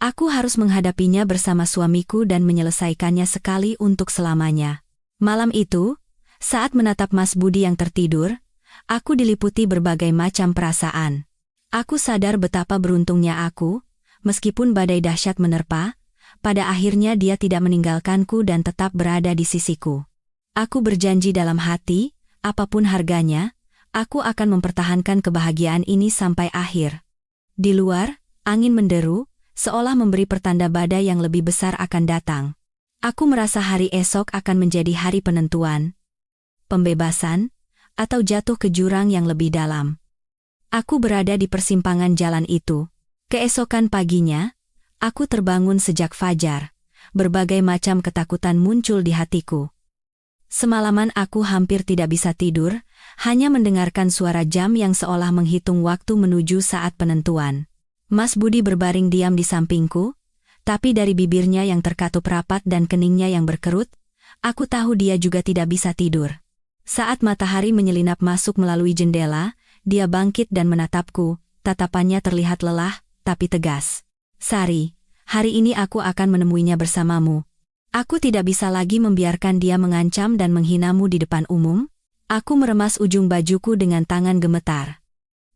Aku harus menghadapinya bersama suamiku dan menyelesaikannya sekali untuk selamanya. Malam itu, saat menatap Mas Budi yang tertidur, aku diliputi berbagai macam perasaan. Aku sadar betapa beruntungnya aku. Meskipun badai dahsyat menerpa, pada akhirnya dia tidak meninggalkanku dan tetap berada di sisiku. Aku berjanji dalam hati, apapun harganya, aku akan mempertahankan kebahagiaan ini sampai akhir. Di luar, angin menderu, seolah memberi pertanda badai yang lebih besar akan datang. Aku merasa hari esok akan menjadi hari penentuan, pembebasan, atau jatuh ke jurang yang lebih dalam. Aku berada di persimpangan jalan itu. Keesokan paginya, aku terbangun sejak fajar. Berbagai macam ketakutan muncul di hatiku. Semalaman aku hampir tidak bisa tidur, hanya mendengarkan suara jam yang seolah menghitung waktu menuju saat penentuan. Mas Budi berbaring diam di sampingku, tapi dari bibirnya yang terkatup rapat dan keningnya yang berkerut, aku tahu dia juga tidak bisa tidur. Saat matahari menyelinap masuk melalui jendela, dia bangkit dan menatapku, tatapannya terlihat lelah, tapi tegas. "Sari, hari ini aku akan menemuinya bersamamu. Aku tidak bisa lagi membiarkan dia mengancam dan menghinamu di depan umum." Aku meremas ujung bajuku dengan tangan gemetar.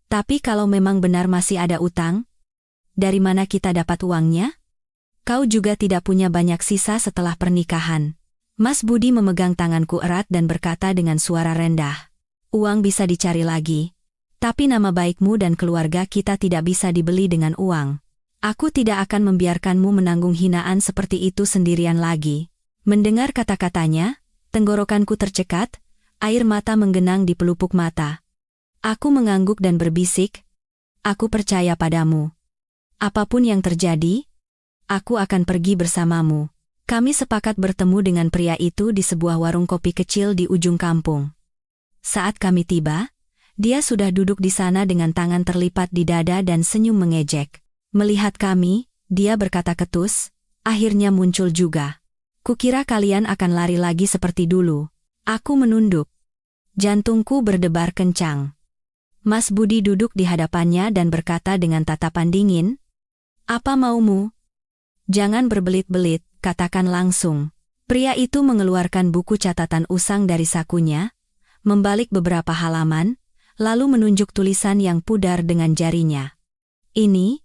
"Tapi kalau memang benar masih ada utang, dari mana kita dapat uangnya? Kau juga tidak punya banyak sisa setelah pernikahan." Mas Budi memegang tanganku erat dan berkata dengan suara rendah, "Uang bisa dicari lagi. Tapi nama baikmu dan keluarga kita tidak bisa dibeli dengan uang. Aku tidak akan membiarkanmu menanggung hinaan seperti itu sendirian lagi." Mendengar kata-katanya, tenggorokanku tercekat, air mata menggenang di pelupuk mata. Aku mengangguk dan berbisik, "Aku percaya padamu. Apapun yang terjadi, aku akan pergi bersamamu." Kami sepakat bertemu dengan pria itu di sebuah warung kopi kecil di ujung kampung. Saat kami tiba, dia sudah duduk di sana dengan tangan terlipat di dada dan senyum mengejek. Melihat kami, dia berkata ketus, "Akhirnya muncul juga. Kukira kalian akan lari lagi seperti dulu." Aku menunduk. Jantungku berdebar kencang. Mas Budi duduk di hadapannya dan berkata dengan tatapan dingin, "Apa maumu? Jangan berbelit-belit, katakan langsung." Pria itu mengeluarkan buku catatan usang dari sakunya, membalik beberapa halaman, lalu menunjuk tulisan yang pudar dengan jarinya. "Ini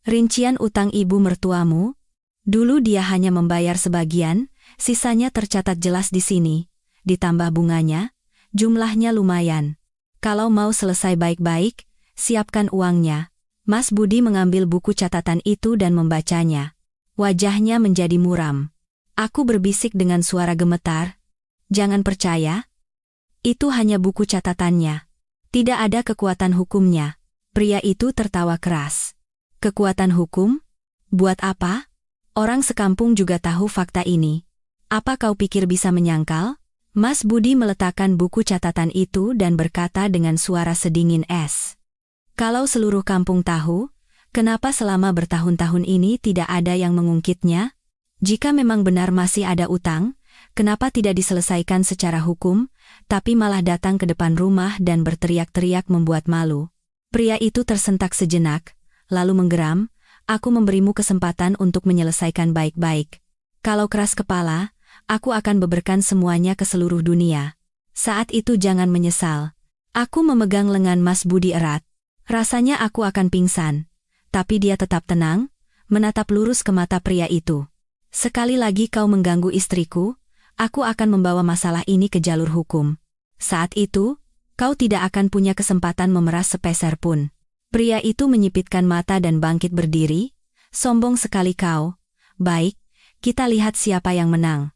rincian utang ibu mertuamu. Dulu dia hanya membayar sebagian, sisanya tercatat jelas di sini, ditambah bunganya, jumlahnya lumayan. Kalau mau selesai baik-baik, siapkan uangnya." Mas Budi mengambil buku catatan itu dan membacanya. Wajahnya menjadi muram. Aku berbisik dengan suara gemetar, "Jangan percaya. Itu hanya buku catatannya. Tidak ada kekuatan hukumnya." Pria itu tertawa keras. "Kekuatan hukum? Buat apa? Orang sekampung juga tahu fakta ini. Apa kau pikir bisa menyangkal?" Mas Budi meletakkan buku catatan itu dan berkata dengan suara sedingin es. "Kalau seluruh kampung tahu, kenapa selama bertahun-tahun ini tidak ada yang mengungkitnya? Jika memang benar masih ada utang, kenapa tidak diselesaikan secara hukum, tapi malah datang ke depan rumah dan berteriak-teriak membuat malu?" Pria itu tersentak sejenak, lalu menggeram, "Aku memberimu kesempatan untuk menyelesaikan baik-baik. Kalau keras kepala, aku akan beberkan semuanya ke seluruh dunia. Saat itu jangan menyesal." Aku memegang lengan Mas Budi erat. Rasanya aku akan pingsan. Tapi dia tetap tenang, menatap lurus ke mata pria itu. "Sekali lagi kau mengganggu istriku, aku akan membawa masalah ini ke jalur hukum. Saat itu, kau tidak akan punya kesempatan memeras sepeser pun." Pria itu menyipitkan mata dan bangkit berdiri. "Sombong sekali kau. Baik, kita lihat siapa yang menang.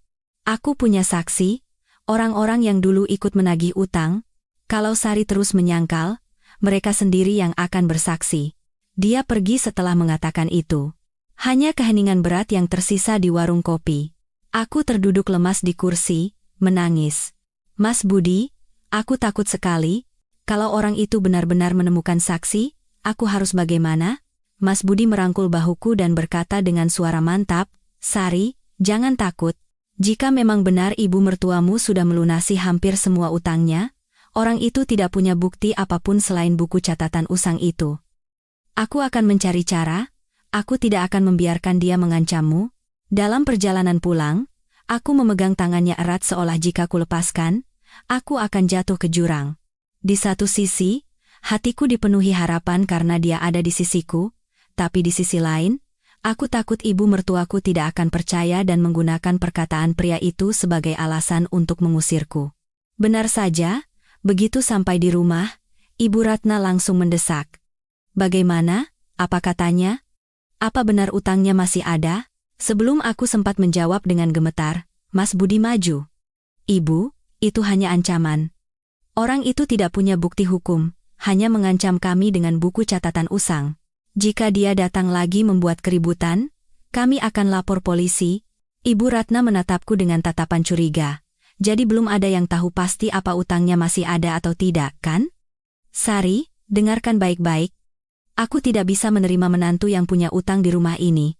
Aku punya saksi, orang-orang yang dulu ikut menagih utang. Kalau Sari terus menyangkal, mereka sendiri yang akan bersaksi." Dia pergi setelah mengatakan itu. Hanya keheningan berat yang tersisa di warung kopi. Aku terduduk lemas di kursi, menangis. "Mas Budi, aku takut sekali. Kalau orang itu benar-benar menemukan saksi, aku harus bagaimana?" Mas Budi merangkul bahuku dan berkata dengan suara mantap, "Sari, jangan takut. Jika memang benar ibu mertuamu sudah melunasi hampir semua utangnya, orang itu tidak punya bukti apapun selain buku catatan usang itu. Aku akan mencari cara, aku tidak akan membiarkan dia mengancammu." Dalam perjalanan pulang, aku memegang tangannya erat seolah jika kulepaskan, aku akan jatuh ke jurang. Di satu sisi, hatiku dipenuhi harapan karena dia ada di sisiku, tapi di sisi lain, aku takut ibu mertuaku tidak akan percaya dan menggunakan perkataan pria itu sebagai alasan untuk mengusirku. Benar saja, begitu sampai di rumah, Ibu Ratna langsung mendesak. "Bagaimana? Apa katanya? Apa benar utangnya masih ada?" Sebelum aku sempat menjawab dengan gemetar, Mas Budi maju. "Ibu, itu hanya ancaman. Orang itu tidak punya bukti hukum, hanya mengancam kami dengan buku catatan usang. Jika dia datang lagi membuat keributan, kami akan lapor polisi." Ibu Ratna menatapku dengan tatapan curiga. "Jadi belum ada yang tahu pasti apa utangnya masih ada atau tidak, kan?" "Sari, dengarkan baik-baik. Aku tidak bisa menerima menantu yang punya utang di rumah ini.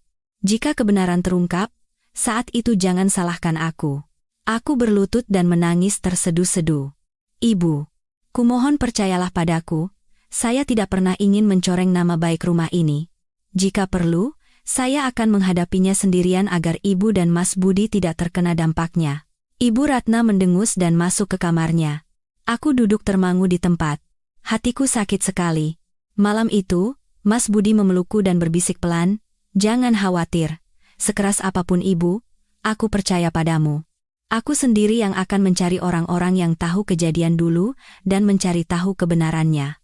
Jika kebenaran terungkap, saat itu jangan salahkan aku." Aku berlutut dan menangis terseduh-seduh. "Ibu, kumohon percayalah padaku, saya tidak pernah ingin mencoreng nama baik rumah ini. Jika perlu, saya akan menghadapinya sendirian agar ibu dan Mas Budi tidak terkena dampaknya." Ibu Ratna mendengus dan masuk ke kamarnya. Aku duduk termangu di tempat. Hatiku sakit sekali. Malam itu, Mas Budi memelukku dan berbisik pelan, "Jangan khawatir. Sekeras apapun ibu, aku percaya padamu. Aku sendiri yang akan mencari orang-orang yang tahu kejadian dulu dan mencari tahu kebenarannya.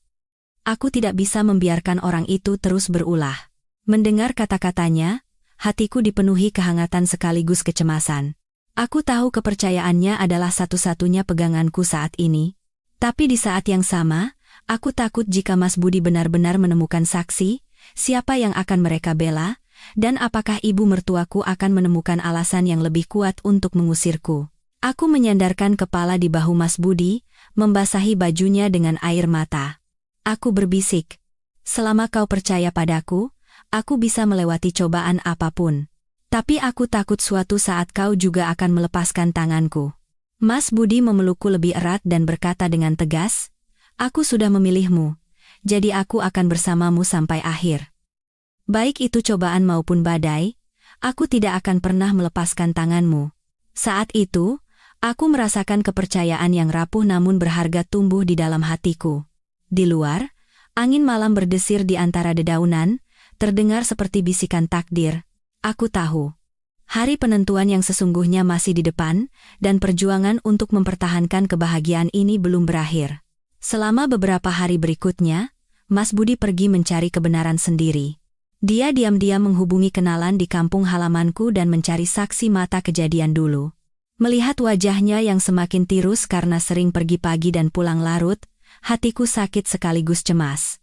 Aku tidak bisa membiarkan orang itu terus berulah." Mendengar kata-katanya, hatiku dipenuhi kehangatan sekaligus kecemasan. Aku tahu kepercayaannya adalah satu-satunya peganganku saat ini. Tapi di saat yang sama, aku takut jika Mas Budi benar-benar menemukan saksi, siapa yang akan mereka bela, dan apakah ibu mertuaku akan menemukan alasan yang lebih kuat untuk mengusirku. Aku menyandarkan kepala di bahu Mas Budi, membasahi bajunya dengan air mata. Aku berbisik, "Selama kau percaya padaku, aku bisa melewati cobaan apapun. Tapi aku takut suatu saat kau juga akan melepaskan tanganku." Mas Budi memelukku lebih erat dan berkata dengan tegas, "Aku sudah memilihmu, jadi aku akan bersamamu sampai akhir. Baik itu cobaan maupun badai, aku tidak akan pernah melepaskan tanganmu." Saat itu, aku merasakan kepercayaan yang rapuh namun berharga tumbuh di dalam hatiku. Di luar, angin malam berdesir di antara dedaunan, terdengar seperti bisikan takdir. Aku tahu hari penentuan yang sesungguhnya masih di depan, dan perjuangan untuk mempertahankan kebahagiaan ini belum berakhir. Selama beberapa hari berikutnya, Mas Budi pergi mencari kebenaran sendiri. Dia diam-diam menghubungi kenalan di kampung halamanku dan mencari saksi mata kejadian dulu. Melihat wajahnya yang semakin tirus karena sering pergi pagi dan pulang larut, hatiku sakit sekaligus cemas.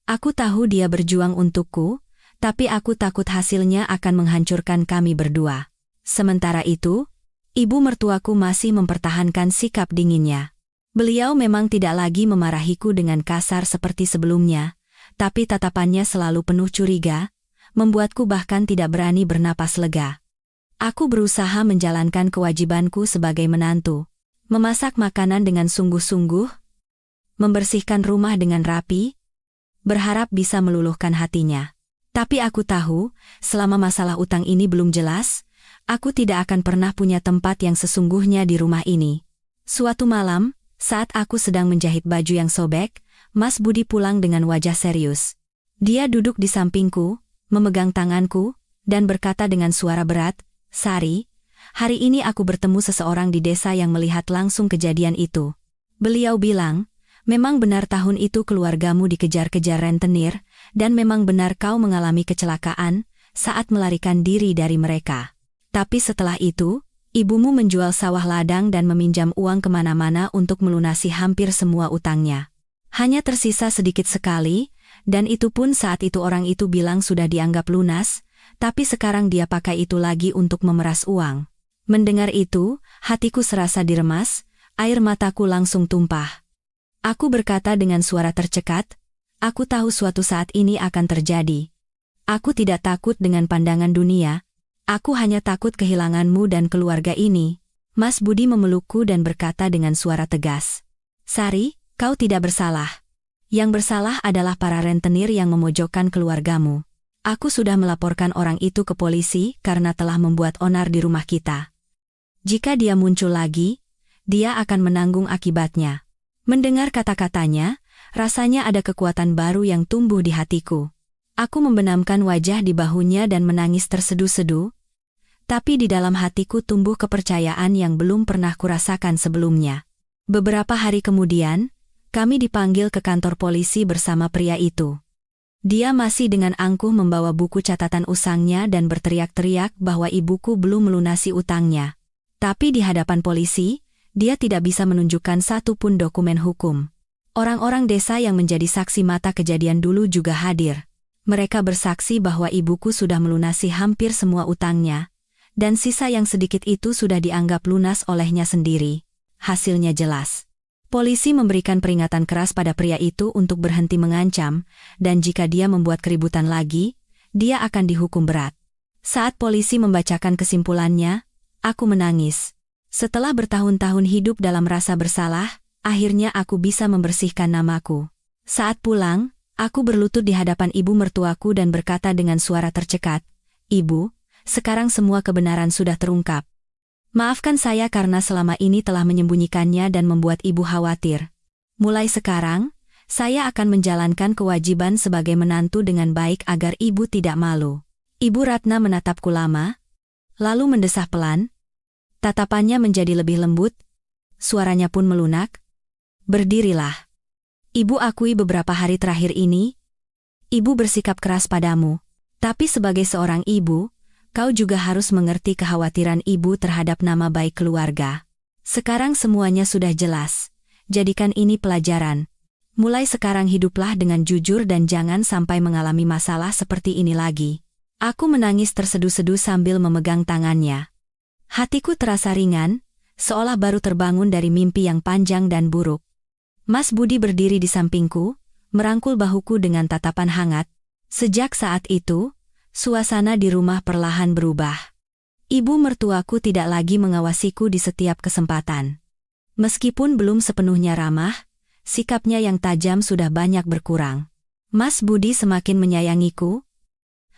Aku tahu dia berjuang untukku, tapi aku takut hasilnya akan menghancurkan kami berdua. Sementara itu, ibu mertuaku masih mempertahankan sikap dinginnya. Beliau memang tidak lagi memarahiku dengan kasar seperti sebelumnya, tapi tatapannya selalu penuh curiga, membuatku bahkan tidak berani bernapas lega. Aku berusaha menjalankan kewajibanku sebagai menantu, memasak makanan dengan sungguh-sungguh, membersihkan rumah dengan rapi, berharap bisa meluluhkan hatinya. Tapi aku tahu, selama masalah utang ini belum jelas, aku tidak akan pernah punya tempat yang sesungguhnya di rumah ini. Suatu malam, saat aku sedang menjahit baju yang sobek, Mas Budi pulang dengan wajah serius. Dia duduk di sampingku, memegang tanganku, dan berkata dengan suara berat, "Sari, hari ini aku bertemu seseorang di desa yang melihat langsung kejadian itu. Beliau bilang, memang benar tahun itu keluargamu dikejar-kejar rentenir, dan memang benar kau mengalami kecelakaan saat melarikan diri dari mereka. Tapi setelah itu, ibumu menjual sawah ladang dan meminjam uang kemana-mana untuk melunasi hampir semua utangnya. Hanya tersisa sedikit sekali, dan itu pun saat itu orang itu bilang sudah dianggap lunas, tapi sekarang dia pakai itu lagi untuk memeras uang." Mendengar itu, hatiku serasa diremas, air mataku langsung tumpah. Aku berkata dengan suara tercekat, "Aku tahu suatu saat ini akan terjadi. Aku tidak takut dengan pandangan dunia, aku hanya takut kehilanganmu dan keluarga ini." Mas Budi memelukku dan berkata dengan suara tegas, "Sari, kau tidak bersalah. Yang bersalah adalah para rentenir yang memojokkan keluargamu. Aku sudah melaporkan orang itu ke polisi karena telah membuat onar di rumah kita. Jika dia muncul lagi, dia akan menanggung akibatnya." Mendengar kata-katanya, rasanya ada kekuatan baru yang tumbuh di hatiku. Aku membenamkan wajah di bahunya dan menangis terseduh-seduh, tapi di dalam hatiku tumbuh kepercayaan yang belum pernah kurasakan sebelumnya. Beberapa hari kemudian, kami dipanggil ke kantor polisi bersama pria itu. Dia masih dengan angkuh membawa buku catatan usangnya dan berteriak-teriak bahwa ibuku belum melunasi utangnya. Tapi di hadapan polisi, dia tidak bisa menunjukkan satu pun dokumen hukum. Orang-orang desa yang menjadi saksi mata kejadian dulu juga hadir. Mereka bersaksi bahwa ibuku sudah melunasi hampir semua utangnya, dan sisa yang sedikit itu sudah dianggap lunas olehnya sendiri. Hasilnya jelas. Polisi memberikan peringatan keras pada pria itu untuk berhenti mengancam, dan jika dia membuat keributan lagi, dia akan dihukum berat. Saat polisi membacakan kesimpulannya, aku menangis. Setelah bertahun-tahun hidup dalam rasa bersalah, akhirnya aku bisa membersihkan namaku. Saat pulang, aku berlutut di hadapan ibu mertuaku dan berkata dengan suara tercekat, "Ibu, sekarang semua kebenaran sudah terungkap. Maafkan saya karena selama ini telah menyembunyikannya dan membuat ibu khawatir. Mulai sekarang, saya akan menjalankan kewajiban sebagai menantu dengan baik agar ibu tidak malu." Ibu Ratna menatapku lama, lalu mendesah pelan. Tatapannya menjadi lebih lembut, suaranya pun melunak. "Berdirilah. Ibu akui beberapa hari terakhir ini, ibu bersikap keras padamu. Tapi sebagai seorang ibu, kau juga harus mengerti kekhawatiran ibu terhadap nama baik keluarga. Sekarang semuanya sudah jelas, jadikan ini pelajaran. Mulai sekarang hiduplah dengan jujur dan jangan sampai mengalami masalah seperti ini lagi." Aku menangis terseduh-seduh sambil memegang tangannya. Hatiku terasa ringan, seolah baru terbangun dari mimpi yang panjang dan buruk. Mas Budi berdiri di sampingku, merangkul bahuku dengan tatapan hangat. Sejak saat itu, suasana di rumah perlahan berubah. Ibu mertuaku tidak lagi mengawasiku di setiap kesempatan. Meskipun belum sepenuhnya ramah, sikapnya yang tajam sudah banyak berkurang. Mas Budi semakin menyayangiku,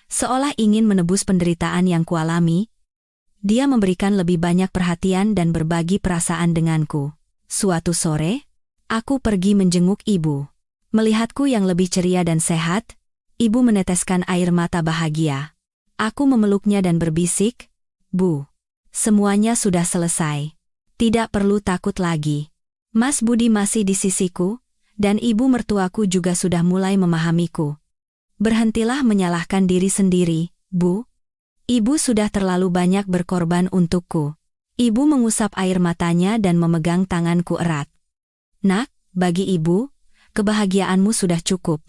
seolah ingin menebus penderitaan yang kualami. Dia memberikan lebih banyak perhatian dan berbagi perasaan denganku. Suatu sore, aku pergi menjenguk ibu. Melihatku yang lebih ceria dan sehat, ibu meneteskan air mata bahagia. Aku memeluknya dan berbisik, "Bu, semuanya sudah selesai. Tidak perlu takut lagi. Mas Budi masih di sisiku, dan ibu mertuaku juga sudah mulai memahamiku. Berhentilah menyalahkan diri sendiri, Bu. Ibu sudah terlalu banyak berkorban untukku." Ibu mengusap air matanya dan memegang tanganku erat. "Nak, bagi ibu, kebahagiaanmu sudah cukup.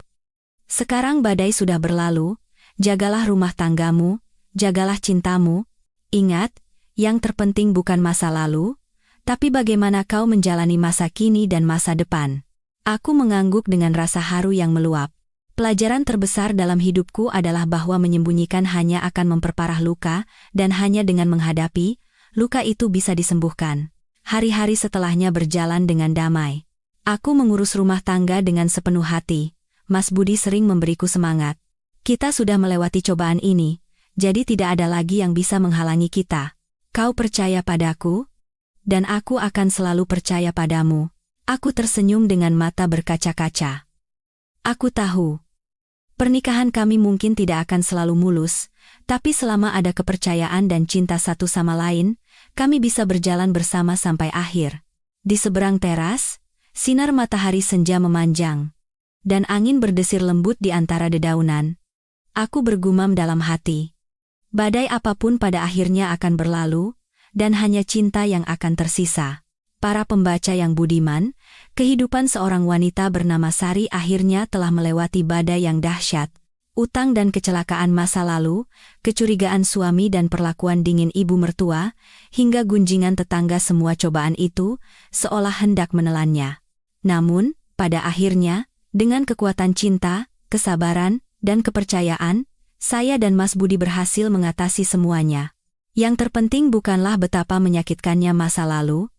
Sekarang badai sudah berlalu, jagalah rumah tanggamu, jagalah cintamu. Ingat, yang terpenting bukan masa lalu, tapi bagaimana kau menjalani masa kini dan masa depan." Aku mengangguk dengan rasa haru yang meluap. Pelajaran terbesar dalam hidupku adalah bahwa menyembunyikan hanya akan memperparah luka, dan hanya dengan menghadapi, luka itu bisa disembuhkan. Hari-hari setelahnya berjalan dengan damai. Aku mengurus rumah tangga dengan sepenuh hati. Mas Budi sering memberiku semangat. "Kita sudah melewati cobaan ini, jadi tidak ada lagi yang bisa menghalangi kita. Kau percaya padaku? Dan aku akan selalu percaya padamu." Aku tersenyum dengan mata berkaca-kaca. Aku tahu, pernikahan kami mungkin tidak akan selalu mulus, tapi selama ada kepercayaan dan cinta satu sama lain, kami bisa berjalan bersama sampai akhir. Di seberang teras, sinar matahari senja memanjang, dan angin berdesir lembut di antara dedaunan. Aku bergumam dalam hati. Badai apapun pada akhirnya akan berlalu, dan hanya cinta yang akan tersisa. Para pembaca yang budiman, kehidupan seorang wanita bernama Sari akhirnya telah melewati badai yang dahsyat. Utang dan kecelakaan masa lalu, kecurigaan suami dan perlakuan dingin ibu mertua, hingga gunjingan tetangga, semua cobaan itu seolah hendak menelannya. Namun, pada akhirnya, dengan kekuatan cinta, kesabaran, dan kepercayaan, saya dan Mas Budi berhasil mengatasi semuanya. Yang terpenting bukanlah betapa menyakitkannya masa lalu,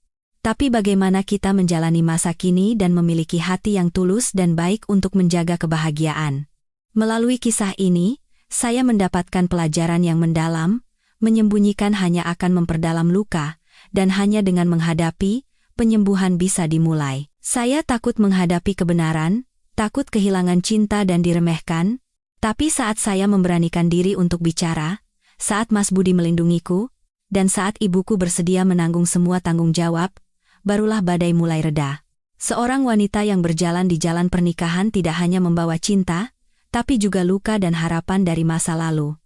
tapi bagaimana kita menjalani masa kini dan memiliki hati yang tulus dan baik untuk menjaga kebahagiaan. Melalui kisah ini, saya mendapatkan pelajaran yang mendalam, menyembunyikan hanya akan memperdalam luka, dan hanya dengan menghadapi, penyembuhan bisa dimulai. Saya takut menghadapi kebenaran, takut kehilangan cinta dan diremehkan, tapi saat saya memberanikan diri untuk bicara, saat Mas Budi melindungiku, dan saat ibuku bersedia menanggung semua tanggung jawab, barulah badai mulai reda. Seorang wanita yang berjalan di jalan pernikahan tidak hanya membawa cinta, tapi juga luka dan harapan dari masa lalu.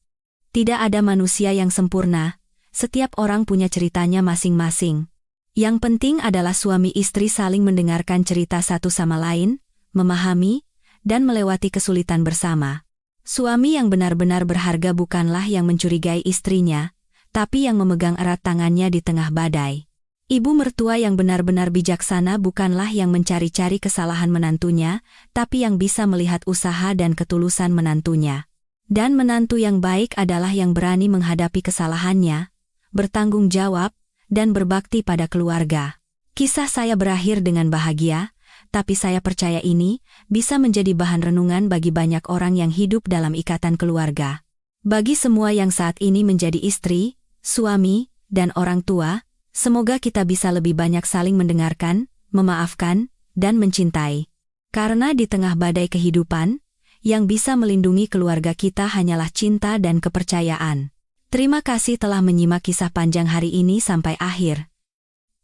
Tidak ada manusia yang sempurna, setiap orang punya ceritanya masing-masing. Yang penting adalah suami istri saling mendengarkan cerita satu sama lain, memahami, dan melewati kesulitan bersama. Suami yang benar-benar berharga bukanlah yang mencurigai istrinya, tapi yang memegang erat tangannya di tengah badai. Ibu mertua yang benar-benar bijaksana bukanlah yang mencari-cari kesalahan menantunya, tapi yang bisa melihat usaha dan ketulusan menantunya. Dan menantu yang baik adalah yang berani menghadapi kesalahannya, bertanggung jawab, dan berbakti pada keluarga. Kisah saya berakhir dengan bahagia, tapi saya percaya ini bisa menjadi bahan renungan bagi banyak orang yang hidup dalam ikatan keluarga. Bagi semua yang saat ini menjadi istri, suami, dan orang tua, semoga kita bisa lebih banyak saling mendengarkan, memaafkan, dan mencintai. Karena di tengah badai kehidupan, yang bisa melindungi keluarga kita hanyalah cinta dan kepercayaan. Terima kasih telah menyimak kisah panjang hari ini sampai akhir.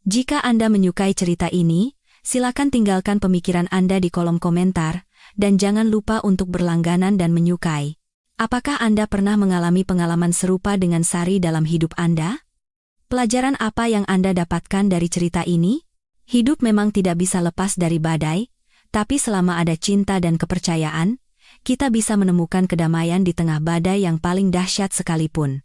Jika Anda menyukai cerita ini, silakan tinggalkan pemikiran Anda di kolom komentar, dan jangan lupa untuk berlangganan dan menyukai. Apakah Anda pernah mengalami pengalaman serupa dengan Sari dalam hidup Anda? Pelajaran apa yang Anda dapatkan dari cerita ini? Hidup memang tidak bisa lepas dari badai, tapi selama ada cinta dan kepercayaan, kita bisa menemukan kedamaian di tengah badai yang paling dahsyat sekalipun.